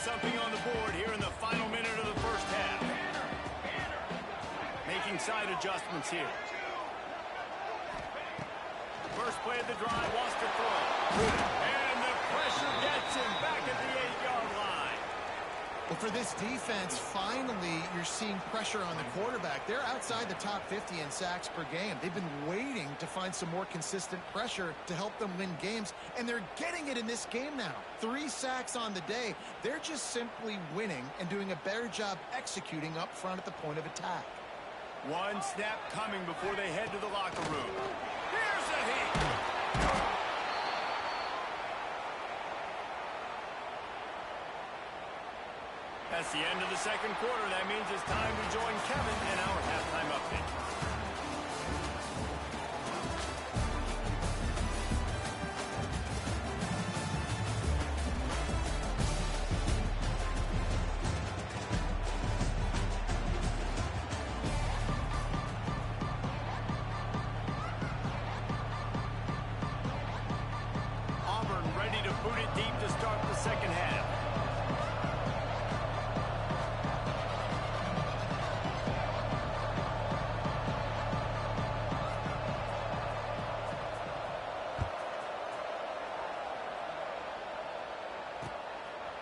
Speaker 1: Something on the board here in the final minute of the first half. Making side adjustments here. First play of the drive, wants to throw. And the pressure gets him back at the 8-yard line.
Speaker 3: Well, for this defense, finally, you're seeing pressure on the quarterback. They're outside the top 50 in sacks per game. They've been waiting to find some more consistent pressure to help them win games, and they're getting it in this game now. 3 sacks on the day. They're just simply winning and doing a better job executing up front at the point of attack.
Speaker 1: One snap coming before they head to the locker room. Here's a hit. That's the end of the second quarter. That means it's time to join Kevin in our halftime update. Auburn ready to boot it deep to start the second half.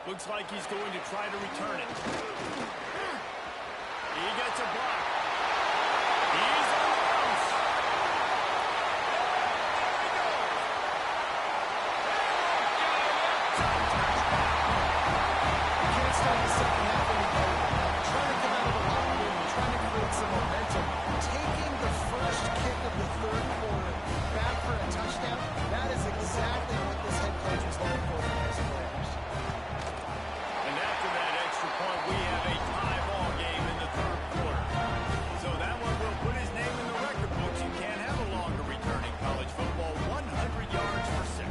Speaker 1: Looks like he's going to try to return it. He gets a block. He's on the bounce. There he goes.
Speaker 3: You can't start the second half any better. Trying to come out of the locker room, trying to create some momentum. Taking the first kick of the third quarter back for a touchdown, that is exactly what this head coach is looking for from his players.
Speaker 1: And after that extra point, we have a tie ball game in the third quarter. So that one will put his name in the record books. You can't have a longer return in college football. 100 yards for 6.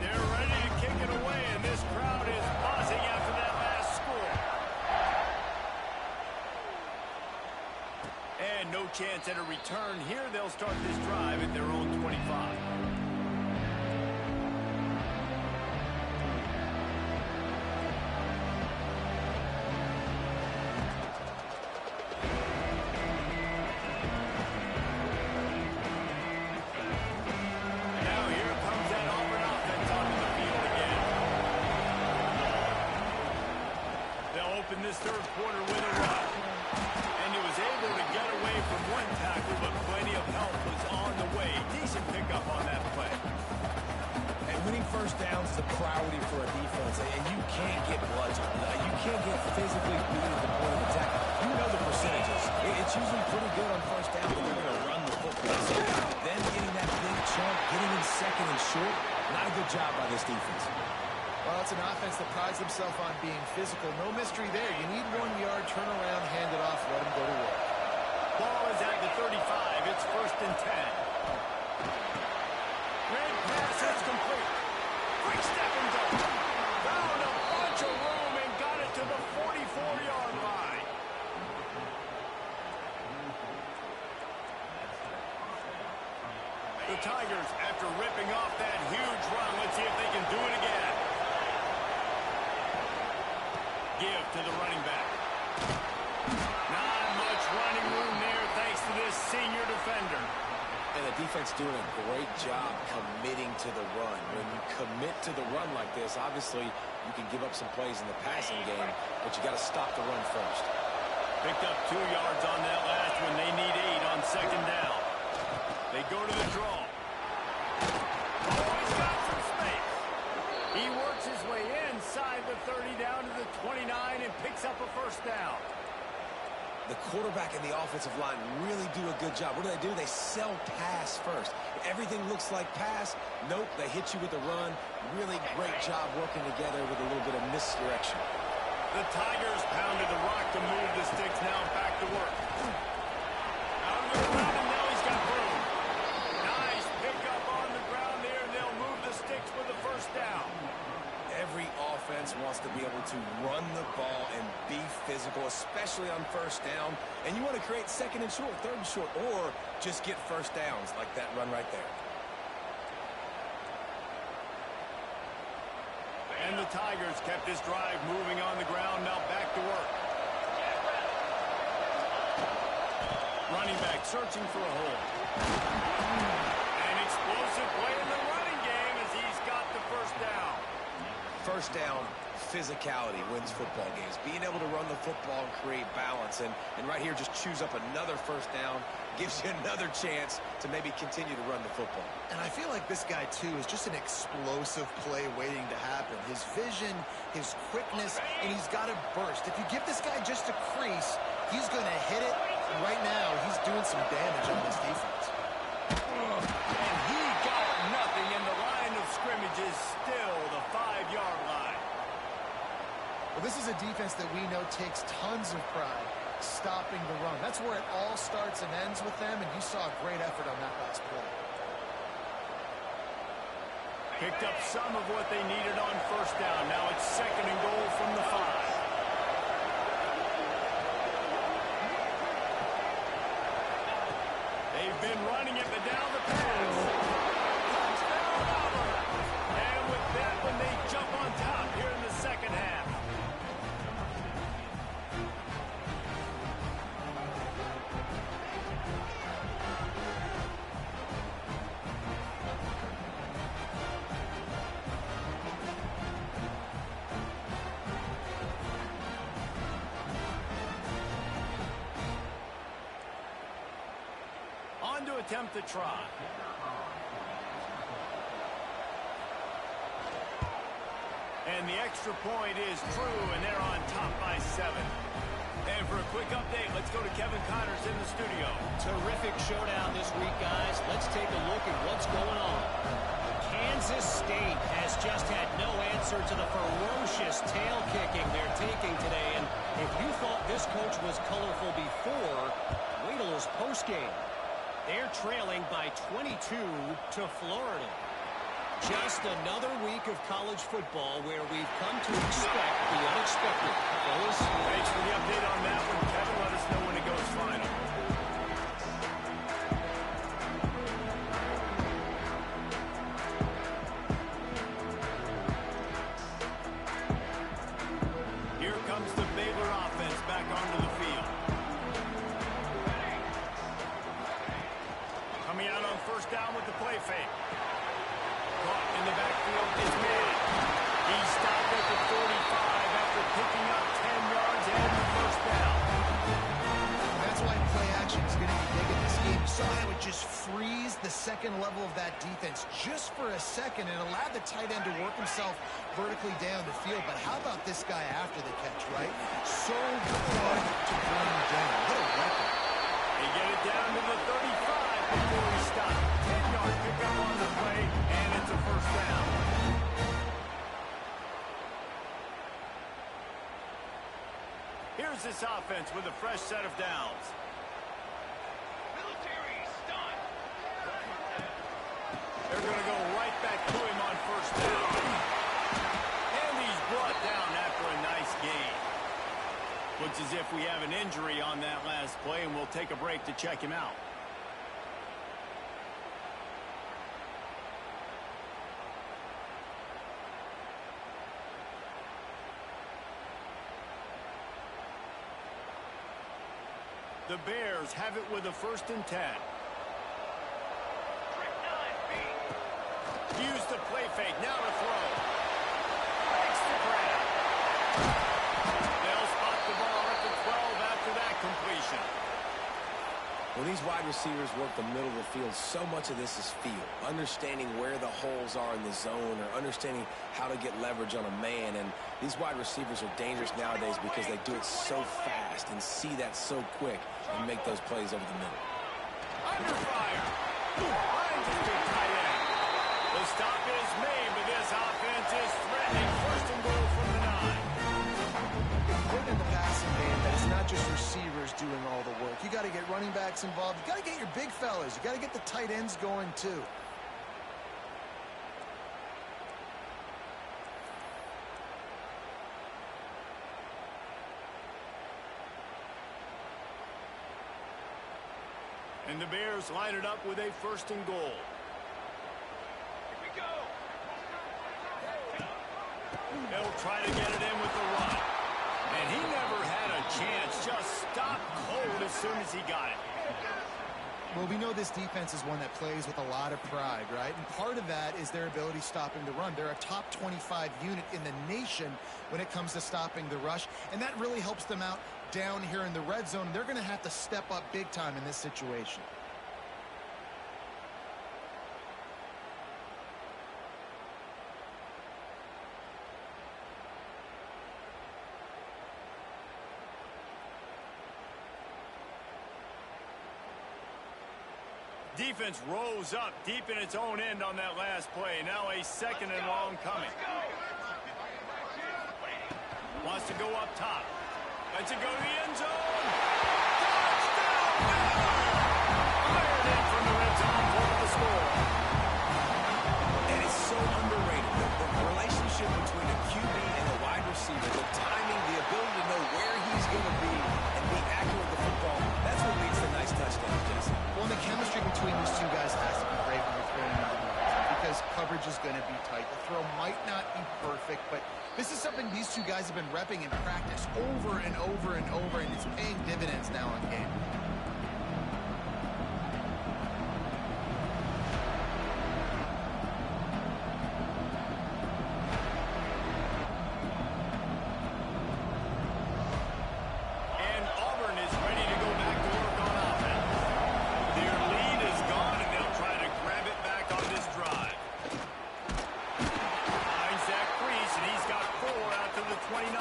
Speaker 1: They're ready to kick it away, and this crowd is buzzing after that last score. And no chance at a return here. They'll start this drive at their own 25. Now here comes that Auburn offense onto the field again. They'll open this third quarter with a run. And he was able to get away from one tackle, but plenty of help was on the way. Decent pickup on that play.
Speaker 2: And winning first downs is a priority for a defense, and you can't get bludgeoned. You can't get physically beat at the point of attack. You know the percentages. It's usually pretty good on first down, but they're going to run the football. So then getting that big chunk, second and short. Not a good job by this defense.
Speaker 3: Well, it's an offense that prides themselves on being physical. No mystery there. You need 1 yard, turn around, hand it off, let them go to work.
Speaker 1: Ball is at the 35. It's 1st and 10. Great pass, it's complete. Quick step and go. Found a bunch of room and got it to the 44-yard line. The Tigers, after ripping off that huge run, let's see if they can do it again. Give to the running back. Not much running room there thanks to this senior defender.
Speaker 2: And the defense doing a great job committing to the run. When you commit to the run like this, obviously you can give up some plays in the passing game, but you got to stop the run first.
Speaker 1: Picked up 2 yards on that last one. They need 8 on 2nd down. They go to the draw. Oh, he's got some space. He works his way inside the 30 down to the 29 and picks up a 1st down.
Speaker 2: The quarterback and the offensive line really do a good job. What do? They sell pass first. Everything looks like pass. Nope, they hit you with the run. Really great job working together with a little bit of misdirection.
Speaker 1: The Tigers pounded the rock to move the sticks. Now back to work. Out of the ground, and now he's got room. Nice pickup on the ground there. They'll move the sticks for the 1st down.
Speaker 2: Every offense wants to be able to run the ball and be physical, especially on 1st down. And you want to create 2nd and short, 3rd and short, or just get 1st downs like that run right there.
Speaker 1: And the Tigers kept this drive moving on the ground. Now back to work. Running back searching for a hole. An explosive play in the running game as he's got the 1st down.
Speaker 2: 1st down, physicality wins football games. Being able to run the football and create balance. And right here, just choose up another 1st down. Gives you another chance to maybe continue to run the football.
Speaker 3: And I feel like this guy, too, is just an explosive play waiting to happen. His vision, his quickness, and he's got a burst. If you give this guy just a crease, he's going to hit it. And right now, he's doing some damage on this defense.
Speaker 1: And he got nothing, and the line of scrimmage is still the 5-yard line.
Speaker 3: Well, this is a defense that we know takes tons of pride stopping the run. That's where it all starts and ends with them, and you saw a great effort on that last play.
Speaker 1: Picked up some of what they needed on 1st down. Now it's 2nd and goal from the 5. They've been running it, but down the pass. Touchdown, Auburn. And with that one, they jump on top here in the 2nd half. On to attempt the try. And the extra point is true, and they're on top by 7. And for a quick update, let's go to Kevin Connors in the studio.
Speaker 5: Terrific showdown this week, guys. Let's take a look at what's going on. Kansas State has just had no answer to the ferocious tail kicking they're taking today. And if you thought this coach was colorful before, wait till his postgame. They're trailing by 22 to Florida. Just another week of college football where we've come to expect the unexpected. Fellas,
Speaker 1: Thanks for the update on that one. Kevin, let us know when it goes final. Here comes the Baylor offense back onto the field. Coming out on 1st down with the play fake. Caught in the backfield is Mann. He stopped at the 45 after picking up 10 yards and the 1st down.
Speaker 3: That's why play action is going to be big in this game. You saw how it just freeze the 2nd level of that defense just for a second and allowed the tight end to work himself vertically down the field. But how about this guy after the catch, right? So good to bring him down. What a weapon.
Speaker 1: They get it down to the 35 before he stopped. 10-yard pickup on the play, first down. Here's this offense with a fresh set of downs.
Speaker 4: Military stun.
Speaker 1: They're going to go right back to him on first down. And he's brought down after a nice gain. Looks as if we have an injury on that last play, and we'll take a break to check him out. The Bears have it with a 1st and 10.
Speaker 4: Trick 9B.
Speaker 1: Use the play fake. Now to throw. Makes the grab. They'll spot the ball at the 12 after that completion.
Speaker 2: When these wide receivers work the middle of the field, so much of this is feel. Understanding where the holes are in the zone or understanding how to get leverage on a man. And these wide receivers are dangerous nowadays because they do it so fast and see that so quick and make those plays over the middle.
Speaker 1: Under fire. Finds his big tight end. The stop is made, but this offense is threatening 1st and goal from the 9.
Speaker 3: Important in the passing game that it's not just receivers doing all the work. You got to get running backs involved. You got to get your big fellas. You got to get the tight ends going too.
Speaker 1: And the Bears line it up with a 1st and goal.
Speaker 4: Here we go.
Speaker 1: They'll try to get it in with the run. And he never had a chance. Just stopped cold as soon as he got it.
Speaker 3: Well, we know this defense is one that plays with a lot of pride, right? And part of that is their ability stopping the run. They're a top 25 unit in the nation when it comes to stopping the rush. And that really helps them out down here in the red zone. They're going to have to step up big time in this situation.
Speaker 1: Defense rose up deep in its own end on that last play. Now a 2nd and long coming. Wants to go up top. Lets it go to the end zone. Touchdown! Fired in from the red zone for the score.
Speaker 2: And it's so underrated. The relationship between a QB and a wide receiver, the timing, the ability to know where he's going to be and be accurate with the football, that's what leads to nice touchdowns, Jesse.
Speaker 3: Well, the chemistry between these two guys has to be great when they're throwing into the because coverage is going to be tight. The throw might not be perfect, but this is something these two guys have been repping in practice over and over and over, and it's paying dividends now in game.
Speaker 1: And Auburn is ready to go back to work on offense. Their lead is gone, and they'll try to grab it back on this drive. Finds that crease, and he's got 4 out to the 29.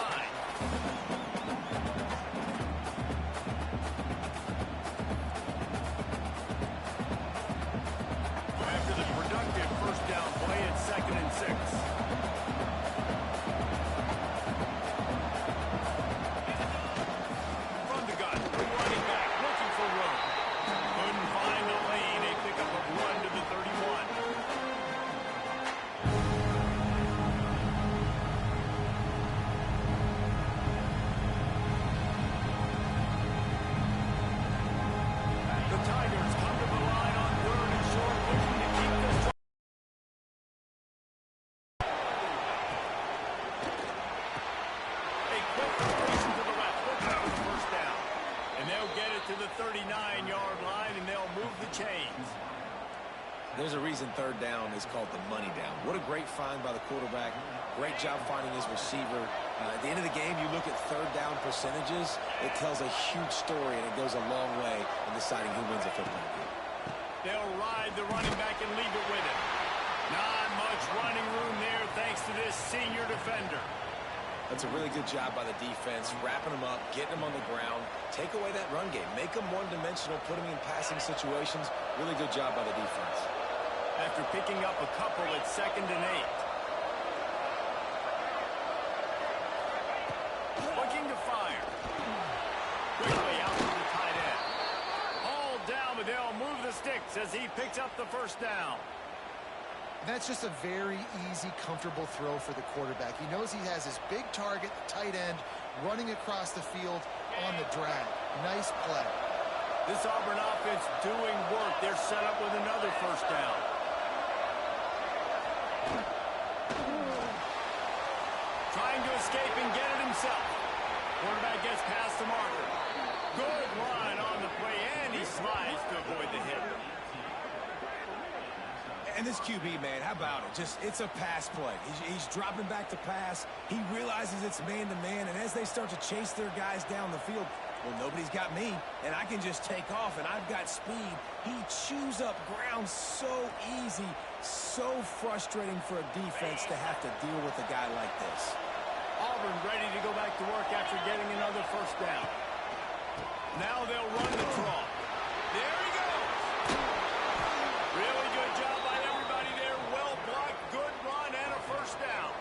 Speaker 1: After the productive 1st down play, it's 2nd and 6. From the gun, the running back looking for room. Couldn't find the lane. A pickup of 1 to the 31. The Tigers come to the line on 3rd and short, looking to keep this drive. A quick rotation to the left, looking for the 1st down. And they'll get it to the 39-yard line, and they'll move the chains.
Speaker 2: There's a reason 3rd down is called the money down. What a great find by the quarterback. Great job finding his receiver. At the end of the game, you look at 3rd down percentages. It tells a huge story, and it goes a long way in deciding who wins a football game.
Speaker 1: They'll ride the running back and leave it with him. Not much running room there thanks to this senior defender.
Speaker 2: That's a really good job by the defense, wrapping them up, getting them on the ground, take away that run game, make them one-dimensional, put them in passing situations. Really good job by the defense.
Speaker 1: after picking up a couple at 2nd and 8. Looking to fire. Quickly out to the tight end. Hauled down, but they'll move the sticks as he picks up the first down.
Speaker 3: That's just a very easy, comfortable throw for the quarterback. He knows he has his big target, the tight end, running across the field on the drag. Nice play.
Speaker 1: This Auburn offense doing work. They're set up with another first down. Trying to escape and get it himself. Quarterback gets past the marker. Good run on the play, and he slides to avoid the hit.
Speaker 2: And this QB, man, how about it? It's a pass play. He's dropping back to pass. He realizes it's man-to-man, and as they start to chase their guys down the field, well, nobody's got me, and I can just take off, and I've got speed. He chews up ground so easy, so frustrating for a defense to have to deal with a guy like this.
Speaker 1: Auburn ready to go back to work after getting another first down. Now they'll run the draw. There he goes. Really good job by everybody there. Well blocked, good run, and a first down.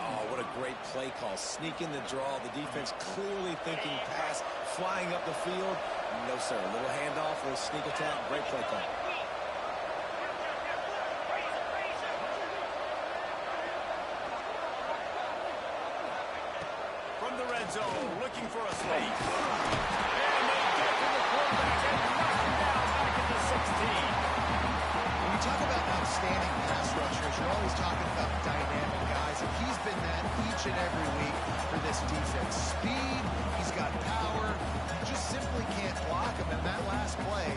Speaker 2: Oh, what a great play call. Sneak in the draw. The defense clearly thinking pass, flying up the field. No, sir. A little handoff, a little sneak attack. Great play call.
Speaker 1: From the red zone, looking for a sneak. And they get to the quarterback and knock him down back at the 16.
Speaker 3: When you talk about outstanding pass rushers, you're always talking about dynamic guys, and he's been that each and every week for this defense. Speed, he's got power, you just simply can't block him, and that last play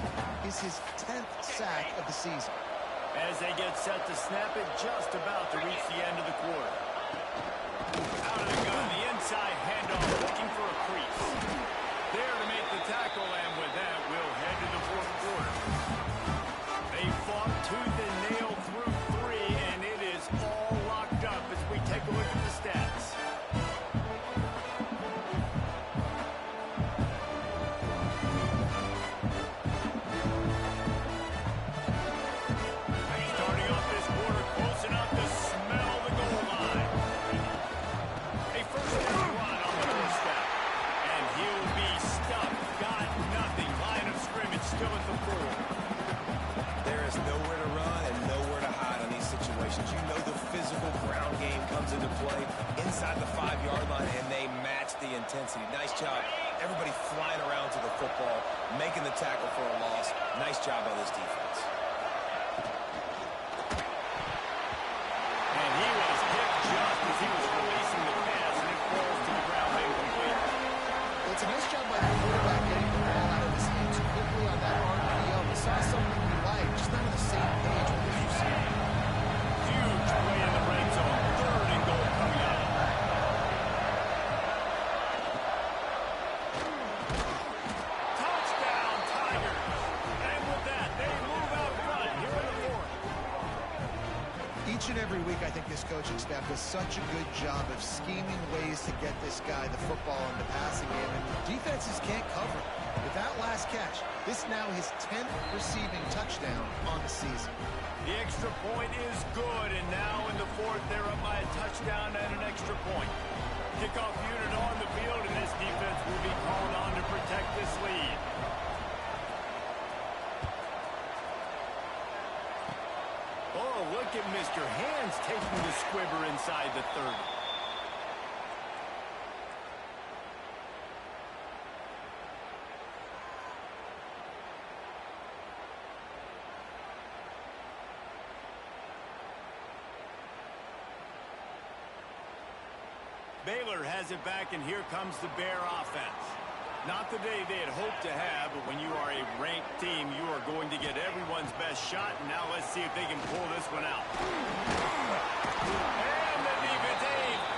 Speaker 3: is his 10th sack of the season.
Speaker 1: As they get set to snap it, just about to reach the end of the quarter. Out of the gun, the inside handoff, looking for a crease. There to make the tackle, and with that, we'll head to the fourth quarter. They fought tooth and nail through 3, and it is all locked up as we take a look at the stats. Starting off this quarter, close enough to smell the goal line. A first down run on the doorstep. And he'll be stuffed. Got nothing. Line of scrimmage still at the 4.
Speaker 2: There is nowhere to run and nowhere to hide on these situations. You know the physical ground game comes into play inside the 5-yard line, and they match the intensity. Nice job. Everybody flying around to the football, making the tackle for a loss. Nice job by this defense.
Speaker 1: And he was hit just as he was releasing the pass, and it falls to the ground incomplete.
Speaker 3: Well, it's a nice job by the quarterback getting the ball out of his hands quickly on that RPO. We saw something we like, just not on the same page with what you see.
Speaker 1: Huge play in the red zone. 3rd and goal coming up. Touchdown, Tigers. And with that, they move out front here in the 4th.
Speaker 3: Each and every week, I think this coaching staff does such a good job of scheming ways to get this guy the football in the passing game, and defenses can't cover it. With that last catch, this now his 10th receiving touchdown on the season.
Speaker 1: The extra point is good, and now in the 4th, they're up by a touchdown and an extra point. Kickoff unit on the field, and this defense will be called on to protect this lead. Oh, look at Mr. Hands taking the squibber inside the 30. Baylor has it back, and here comes the Bear offense. Not the day they had hoped to have, but when you are a ranked team, you are going to get everyone's best shot. And now let's see if they can pull this one out. And the defense,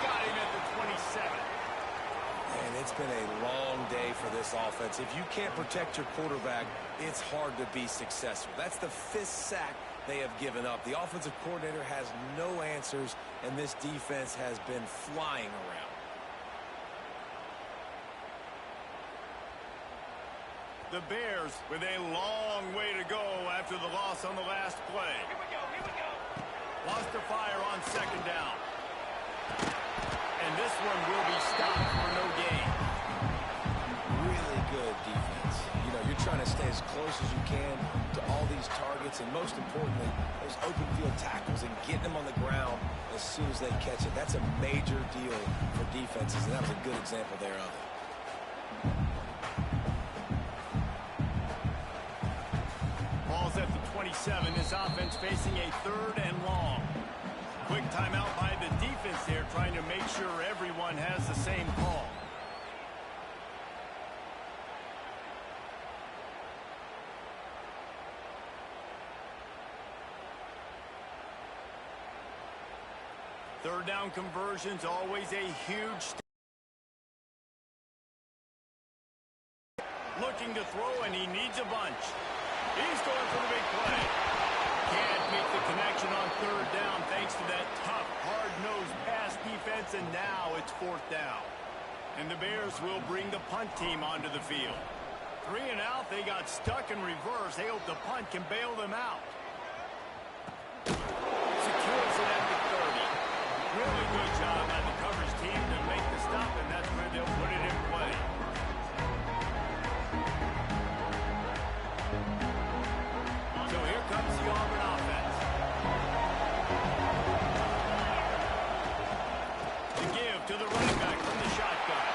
Speaker 1: got him at the 27.
Speaker 2: And it's been a long day for this offense. If you can't protect your quarterback, it's hard to be successful. That's the 5th sack they have given up. The offensive coordinator has no answers, and this defense has been flying around.
Speaker 1: The Bears with a long way to go after the loss on the last play.
Speaker 4: Here we go, here we go.
Speaker 1: Lost their fire on second down. And this one will be stopped for no gain.
Speaker 2: Really good defense. You know, you're trying to stay as close as you can to all these targets, and most importantly, those open field tackles and getting them on the ground as soon as they catch it. That's a major deal for defenses, and that was a good example there of it.
Speaker 1: Ball's at the 27. This offense facing a 3rd and long. Quick timeout by the defense there, trying to make sure everyone has the same call. Third down conversions, always a huge step. Looking to throw, and he needs a bunch. He's going for the big play. Can't make the connection on 3rd down thanks to that tough, hard-nosed pass defense, and now it's 4th down. And the Bears will bring the punt team onto the field. 3 and out, they got stuck in reverse. They hope the punt can bail them out. Secures it at the 30. Really good job by the coverage team to make the stop, and that's where they'll put it in play. So here comes the Auburn offense. To give to the running back from the shotgun.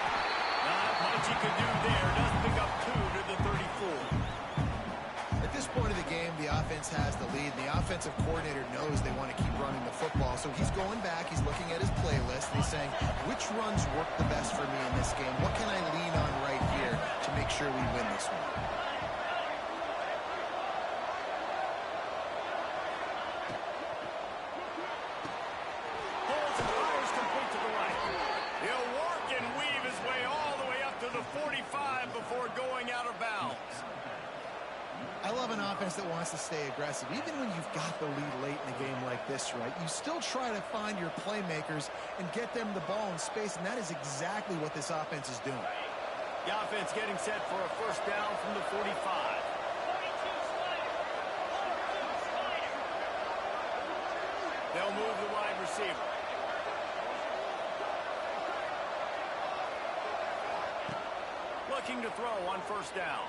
Speaker 1: Not much he could do there. Does pick up 2 to the 34.
Speaker 3: At this point of the game, the offense has the lead. The offensive coordinator knows they want to keep running the football. So he's going back, he's looking at his playlist, and he's saying, which runs work the best for me in this game? What can I lean on right here to make sure we win this one?
Speaker 1: Holds and fires complete to the right. He'll work and weave his way all the way up to the 45 before going out of bounds.
Speaker 3: I love an offense that wants to stay aggressive. Even when you've got the lead late in a game like this, right, you still try to find your playmakers and get them the ball in space, and that is exactly what this offense is doing.
Speaker 1: The offense getting set for a 1st down from the 45. They'll move the wide receiver. Looking to throw on 1st down.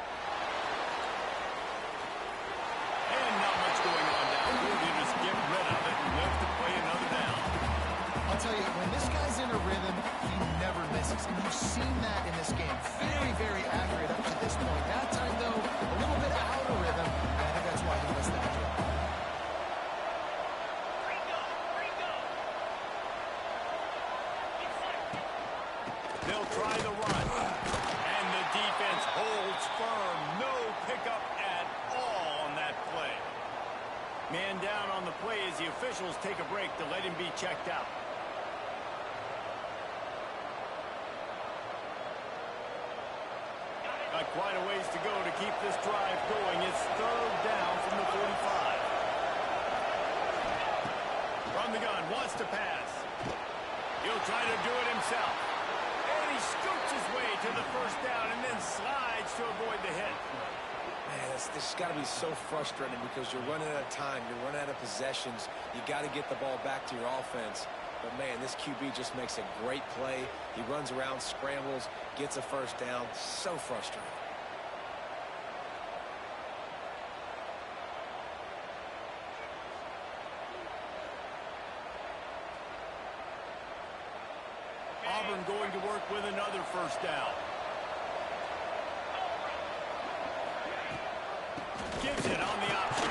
Speaker 1: And not much going on downfield. You just get rid of it and live to play another down.
Speaker 3: I'll tell you, when this guy's in a rhythm, he never misses. And you've seen that in this game. Very, very accurate up to this point. That time, though, a little bit out of rhythm. And I think that's why he missed that drop.
Speaker 1: They'll try the run. And the defense holds firm. No pickup at all on that play. Man down on the play as the officials take a break to let him be checked out. Got quite a ways to go to keep this drive going. It's 3rd down from the 45. From the gun, wants to pass. He'll try to do it himself. And he scoots his way to the 1st down and then slides to avoid the hit.
Speaker 2: Man, this has got to be so frustrating because you're running out of time. You're running out of possessions. You got to get the ball back to your offense. But, man, this QB just makes a great play. He runs around, scrambles, gets a 1st down. So frustrating.
Speaker 1: Auburn going to work with another 1st down. Gives it on the option.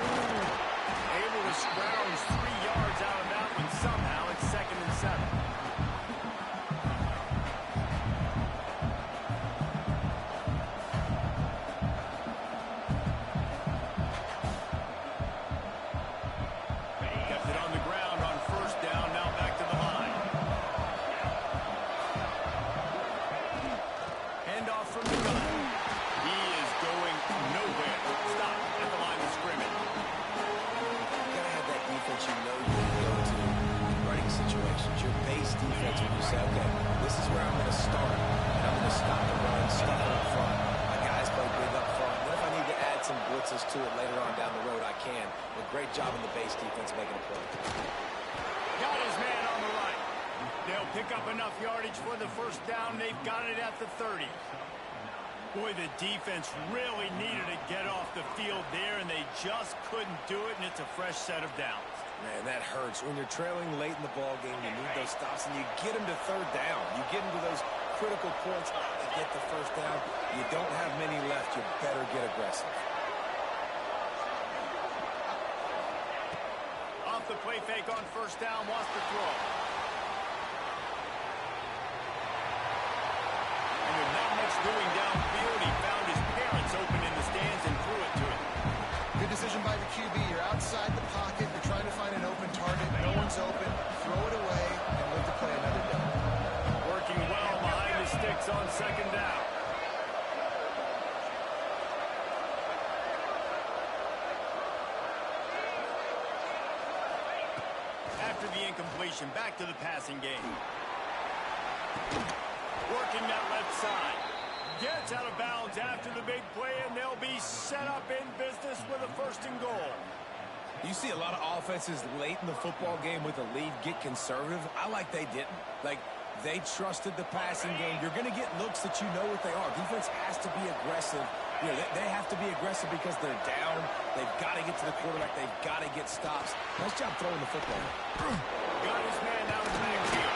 Speaker 1: Able to scrounge 3 yards out of that one. Somehow it's 2nd and 7. Kept it on the ground on 1st down. Now back to the line. Handoff from the gun. He is going nowhere. Stop at the line of scrimmage.
Speaker 2: You got to have that defense you know you can go to in running situations. Your base defense when you say, okay, this is where I'm going to start, and I'm going to stop the run, stop it up front. My guys play big up front. Then if I need to add some blitz gets us to it later on down the road, I can. But great job in the base defense making a play.
Speaker 1: Got his man on the right. They'll pick up enough yardage for the first down. They've got it at the 30. Boy, the defense really needed to get off the field there, and they just couldn't do it, and it's a fresh set of downs.
Speaker 2: Man, that hurts. When you're trailing late in the ball game, you need those stops, and you get them to third down. You get them to those critical points to get the first down. You don't have many left. You better get aggressive.
Speaker 1: Off the play fake on first down, wants to throw. And with not much doing downfield, he found his parents open in the stands and threw it to him.
Speaker 3: Good decision by the QB. You're outside the pocket. You're trying to find an open target. No one's open. Throw it away and look to play another down.
Speaker 1: Working well behind the sticks on second down. After the incompletion, back to the passing game. Working that left side. Gets out of bounds after the big play, and they'll be set up in business with a first and goal.
Speaker 2: You see a lot of offenses late in the football game with a lead get conservative. I like they didn't. Like, they trusted the passing game. You're going to get looks that you know what they are. Defense has to be aggressive. You know, they have to be aggressive because they're down. They've got to get to the quarterback. They've got to get stops. Nice job throwing the football.
Speaker 1: Got his man down to the backfield.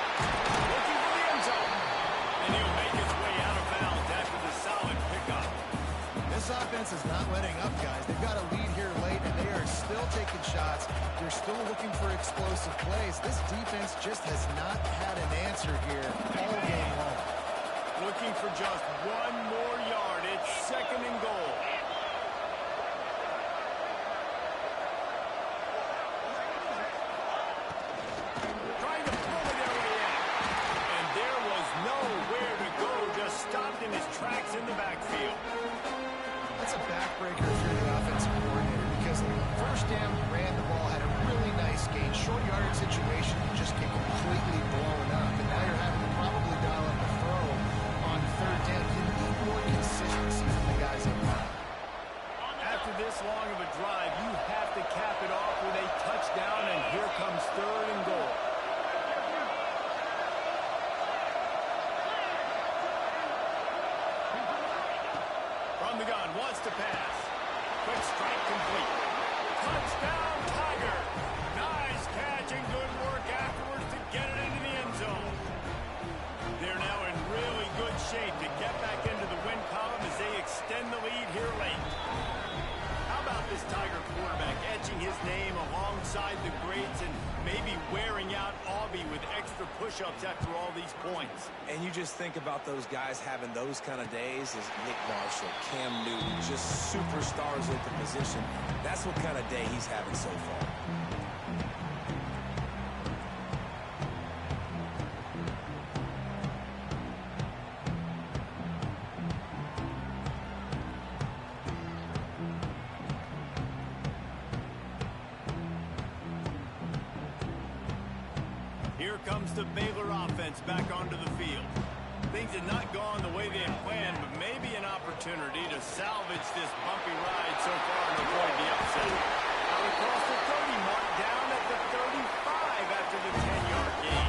Speaker 1: Looking for the end zone. And he'll make his way out of bounds after the solid pickup.
Speaker 3: This offense is not letting up, guys. They've got a lead here late, and they are still taking shots. They're still looking for explosive plays. This defense just has not had an answer here all game long.
Speaker 1: Looking for just one more yard. It's second and goal. Trying to pull it over the end. And there was nowhere to go. Just stopped in his tracks in the backfield.
Speaker 3: That's a backbreaker if you're the offensive coordinator, because first down, you ran the ball, had a really nice gain. Short yardage situation, you just get completely blown up. And now you're having to probably dial up the throw on third down. You need more consistency from the guys up front.
Speaker 1: After this long of a drive, you have to cap it off with a touchdown, and here comes third and goal. From the gun, wants to pass. Quick strike complete. Touchdown, Tiger. Nice catch and good work afterwards to get it into the end zone. They're now in really good shape to get back into the win column as they extend the lead here late. How about this Tiger quarterback etching his name alongside the greats and maybe wearing out Auburn with extra push-ups after all these points?
Speaker 2: And you just think about those guys having those kind of days as Nick Marshall, Cam Newton, just superstars at the position. That's what kind of day he's having so far.
Speaker 1: Here comes the Baylor offense back onto the field. Things had not gone the way they had planned, but maybe an opportunity to salvage this bumpy ride so far and avoid the upset. Out across the 30 mark, down at the 35 after the 10-yard gain.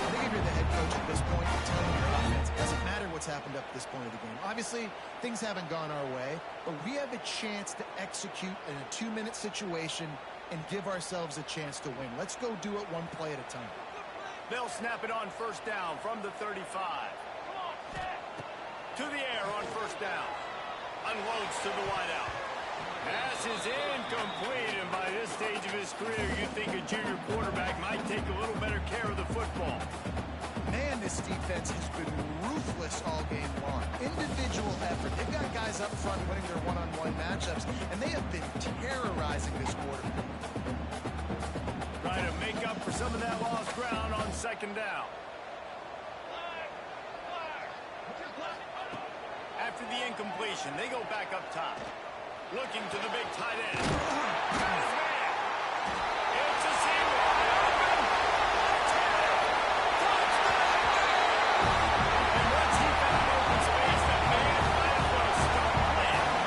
Speaker 3: I think if you're the head coach at this point, you're telling your offense, it doesn't matter what's happened up to this point of the game. Obviously, things haven't gone our way, but we have a chance to execute in a 2-minute situation and give ourselves a chance to win. Let's go do it one play at a time.
Speaker 1: They'll snap it on first down from the 35. To the air on first down. Unloads to the wideout. Pass is incomplete, and by this stage of his career, you'd think a junior quarterback might take a little better care of the football.
Speaker 3: Man, this defense has been ruthless all game long. Individual effort. They've got guys up front winning their one-on-one matchups, and they have been terrorizing this quarterback.
Speaker 1: Trying to make up for some of that lost ground on second down. After the incompletion, they go back up top. Looking to the big tight end. Got his man. It's a seam wide open. Touchdown! And once he found open space, the man might as well start playing.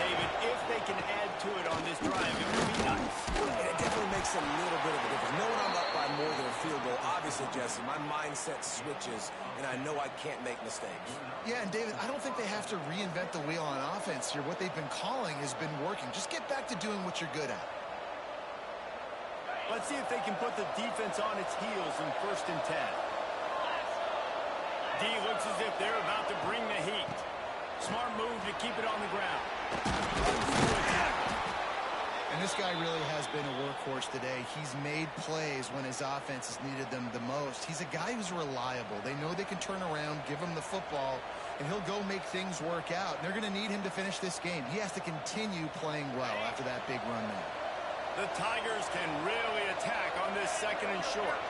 Speaker 1: David. If they can add to it on this drive, it would be nice.
Speaker 2: And it definitely makes a little bit of a difference. Knowing I'm up by more than a field goal, obviously, Jesse, my mindset switches, and I know I can't make mistakes.
Speaker 3: Yeah, and David, I don't think they have to reinvent the wheel on offense here. What they've been calling has been working. Just get back to doing what you're good at.
Speaker 1: Let's see if they can put the defense on its heels in 1st and 10. D looks as if they're about to bring the heat. Smart move to keep it on the ground.
Speaker 3: And this guy really has been a workhorse today. He's made plays when his offense has needed them the most. He's a guy who's reliable. They know they can turn around, give him the football, and he'll go make things work out. And they're going to need him to finish this game. He has to continue playing well after that big run there.
Speaker 1: The Tigers can really attack on this 2nd and short.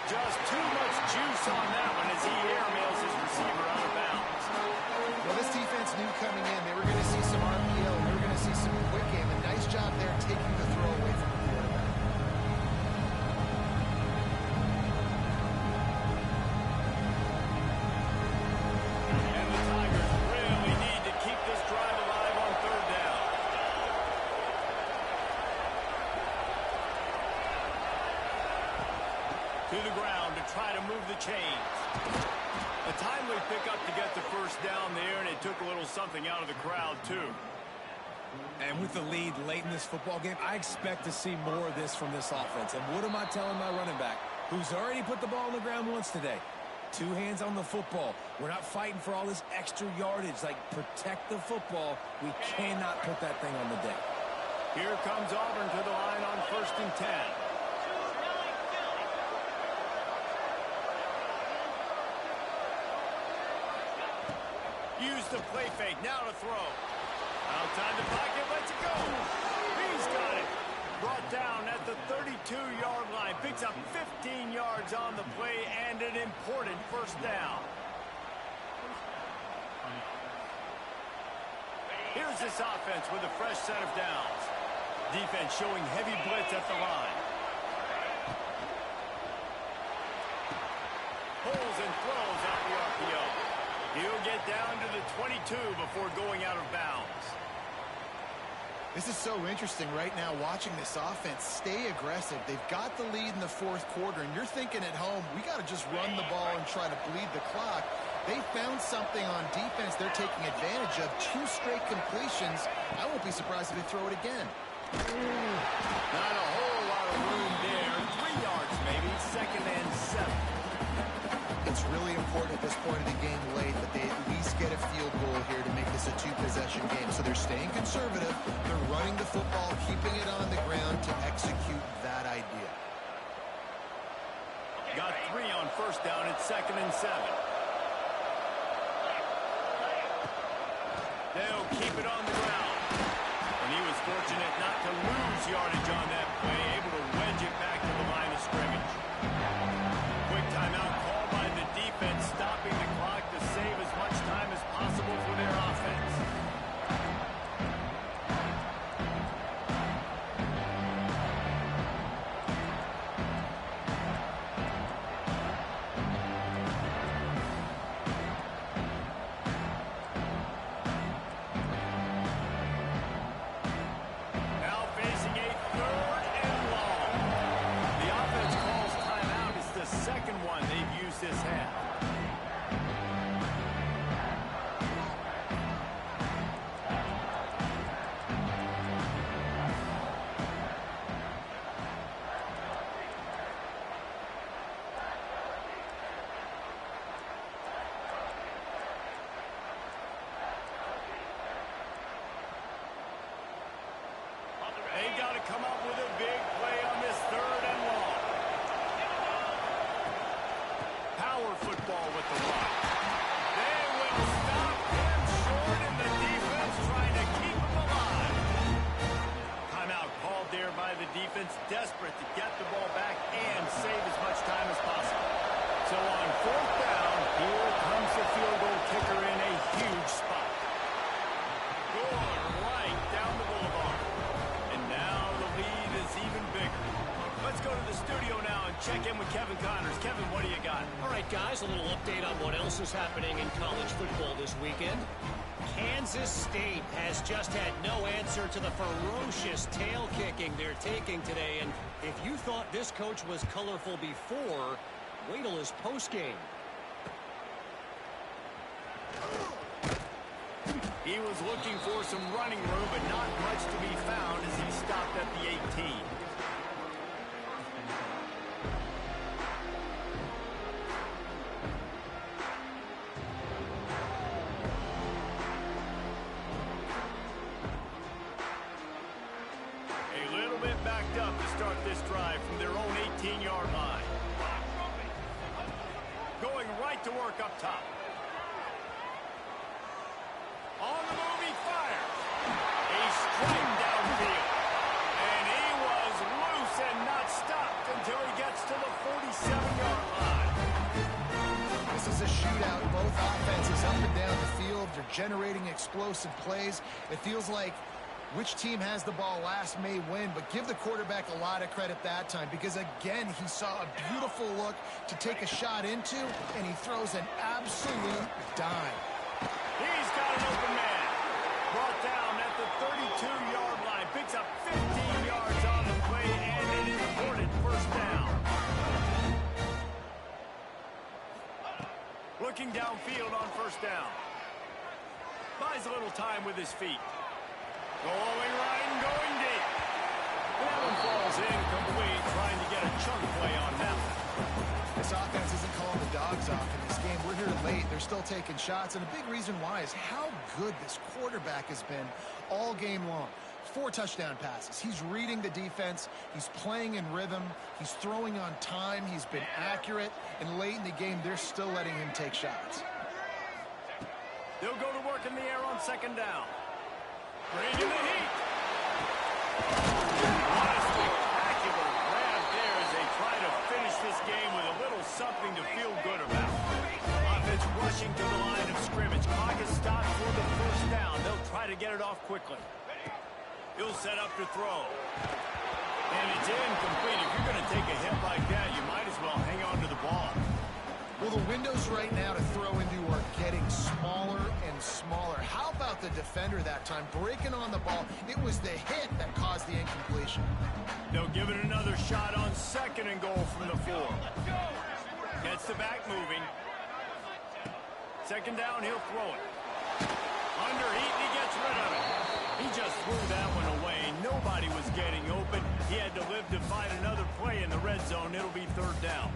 Speaker 1: Just too much juice on that one as he airmails his receiver out of bounds.
Speaker 3: Well, this defense knew coming in they were going to see some RPO, and they were going to see some quick game. A nice job there taking the throw away from the quarterback.
Speaker 1: And the Tigers really need to keep this drive alive on 3rd down. To the ground to try to move the chains. A timely pickup to get the 1st down there, and it took a little something out of the crowd, too.
Speaker 2: And with the lead late in this football game, I expect to see more of this from this offense. And what am I telling my running back, who's already put the ball on the ground once today? 2 hands on the football. We're not fighting for all this extra yardage. Like, protect the football. We cannot put that thing on the deck.
Speaker 1: Here comes Auburn to the line on 1st and 10. Use the play fake. Now to throw. Outside the pocket. Lets it go. He's got it. Brought down at the 32-yard line. Picks up 15 yards on the play and an important 1st down. Here's this offense with a fresh set of downs. Defense showing heavy blitz at the line. Pulls and throws out the RPO. He'll get down to the 22 before going out of bounds.
Speaker 3: This is so interesting right now watching this offense stay aggressive. They've got the lead in the 4th quarter, and you're thinking at home, we got to just run the ball and try to bleed the clock. They found something on defense they're taking advantage of. 2 straight completions. I won't be surprised if they throw it again.
Speaker 1: Not a whole lot of room there. 3 yards maybe. 2nd and 7.
Speaker 3: It's really important at this point of the game late that they at least get a field goal here to make this a 2-possession game. So they're staying conservative. They're running the football, keeping it on the ground to execute that idea.
Speaker 1: Got 3 on 1st down. It's 2nd and 7. They'll keep it on the ground. And he was fortunate not to lose yardage on that play, able to wedge it back to the line of scrimmage. Quick timeout call by the defense, stopping the clock to save as much time as possible for their offense. Now facing a 3rd and long. The offense calls timeout. It's the 2nd one they've used this half. They got to come up with a big play on this 3rd and long. Power football with the rock. They will stop him short, and the defense trying to keep him alive. Timeout called there by the defense, desperate to get the ball back and save as much time as possible. So on 4th down, here comes the field goal kicker in a huge spot. Good check in with Kevin Connors. Kevin, what do you got?
Speaker 5: All right, guys, a little update on what else is happening in college football this weekend. Kansas State has just had no answer to the ferocious tail kicking they're taking today. And if you thought this coach was colorful before, wait till his postgame.
Speaker 1: He was looking for some running room, but not much to be found as he stopped at the 18. A little bit backed up to start this drive from their own 18-yard line. Going right to work up top. On the move, he fires. A strike downfield. And he was loose and not stopped until he gets to the 47-yard line.
Speaker 3: This is a shootout. Both offenses up and down the field. They're generating explosive plays. It feels like which team has the ball last may win, but give the quarterback a lot of credit that time because, again, he saw a beautiful look to take a shot into, and he throws an absolute dime.
Speaker 1: He's got an open man. Brought down at the 32-yard line. Picks up 15 yards on the play, and an important first down. Looking downfield on first down. Buys a little time with his feet. Going right and going deep. That one falls incomplete, trying to get a chunk play on that one.
Speaker 3: This offense isn't calling the dogs off in this game. We're here late. They're still taking shots, and a big reason why is how good this quarterback has been all game long. 4 touchdown passes. He's reading the defense. He's playing in rhythm. He's throwing on time. He's been accurate, and late in the game, they're still letting him take shots.
Speaker 1: They'll go to work in the air on second down. Bringing the heat. What a spectacular grab there as they try to finish this game with a little something to feel good about. Offense rushing to the line of scrimmage. Clock is stopped for the first down. They'll try to get it off quickly. He'll set up to throw. And it's incomplete. If you're going to take a hit like that, you might as well hang on to the ball.
Speaker 3: Well, the windows right now to throw into are getting smaller and smaller. How about the defender that time breaking on the ball? It was the hit that caused the incompletion.
Speaker 1: They'll give it another shot on second and goal from the 4. Gets the back moving. Second down, he'll throw it. Under heat, and he gets rid of it. He just threw that one away. Nobody was getting open. He had to live to find another play in the red zone. It'll be third down.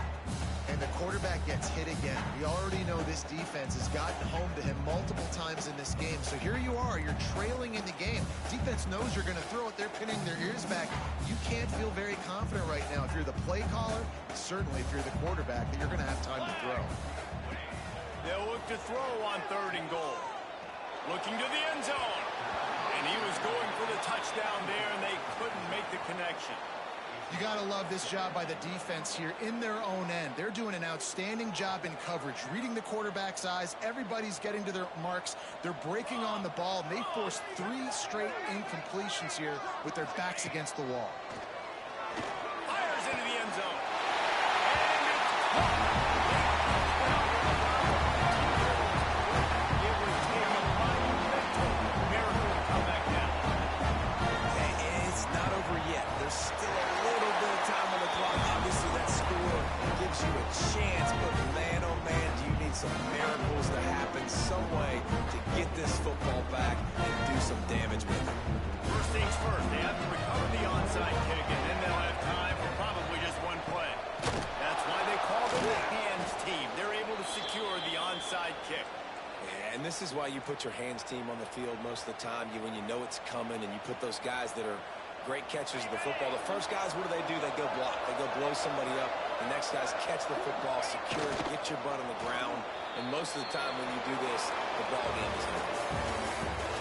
Speaker 3: And the quarterback gets hit again. We already know this defense has gotten home to him multiple times in this game. So here you are. You're trailing in the game. Defense knows you're going to throw it. They're pinning their ears back. You can't feel very confident right now if you're the play caller, certainly if you're the quarterback, that you're going to have time to throw.
Speaker 1: They'll look to throw on third and goal. Looking to the end zone. And he was going for the touchdown there, and they couldn't make the connection.
Speaker 3: You got to love this job by the defense here in their own end. They're doing an outstanding job in coverage, reading the quarterback's eyes. Everybody's getting to their marks. They're breaking on the ball, and they forced 3 straight incompletions here with their backs against the wall.
Speaker 1: Fires into the end zone. And it's caught. It would take a monumental miracle to come back down.
Speaker 2: Okay, it's not over yet. There's still a little bit of time on the clock. Obviously, that score gives you a chance, but man, oh man, do you need some miracles to happen some way to get this football back and do some damage with it.
Speaker 1: First things first, they have to recover the onside kick, and then they'll have time for probably just one play. That's why they call them the hands team. They're able to secure the onside kick.
Speaker 2: Yeah, and this is why you put your hands team on the field most of the time. When you know it's coming, and you put those guys that are great catchers of the football. The first guys, what do? They go block. They go blow somebody up. The next guys catch the football, secure it, get your butt on the ground. And most of the time when you do this, the ball game is over.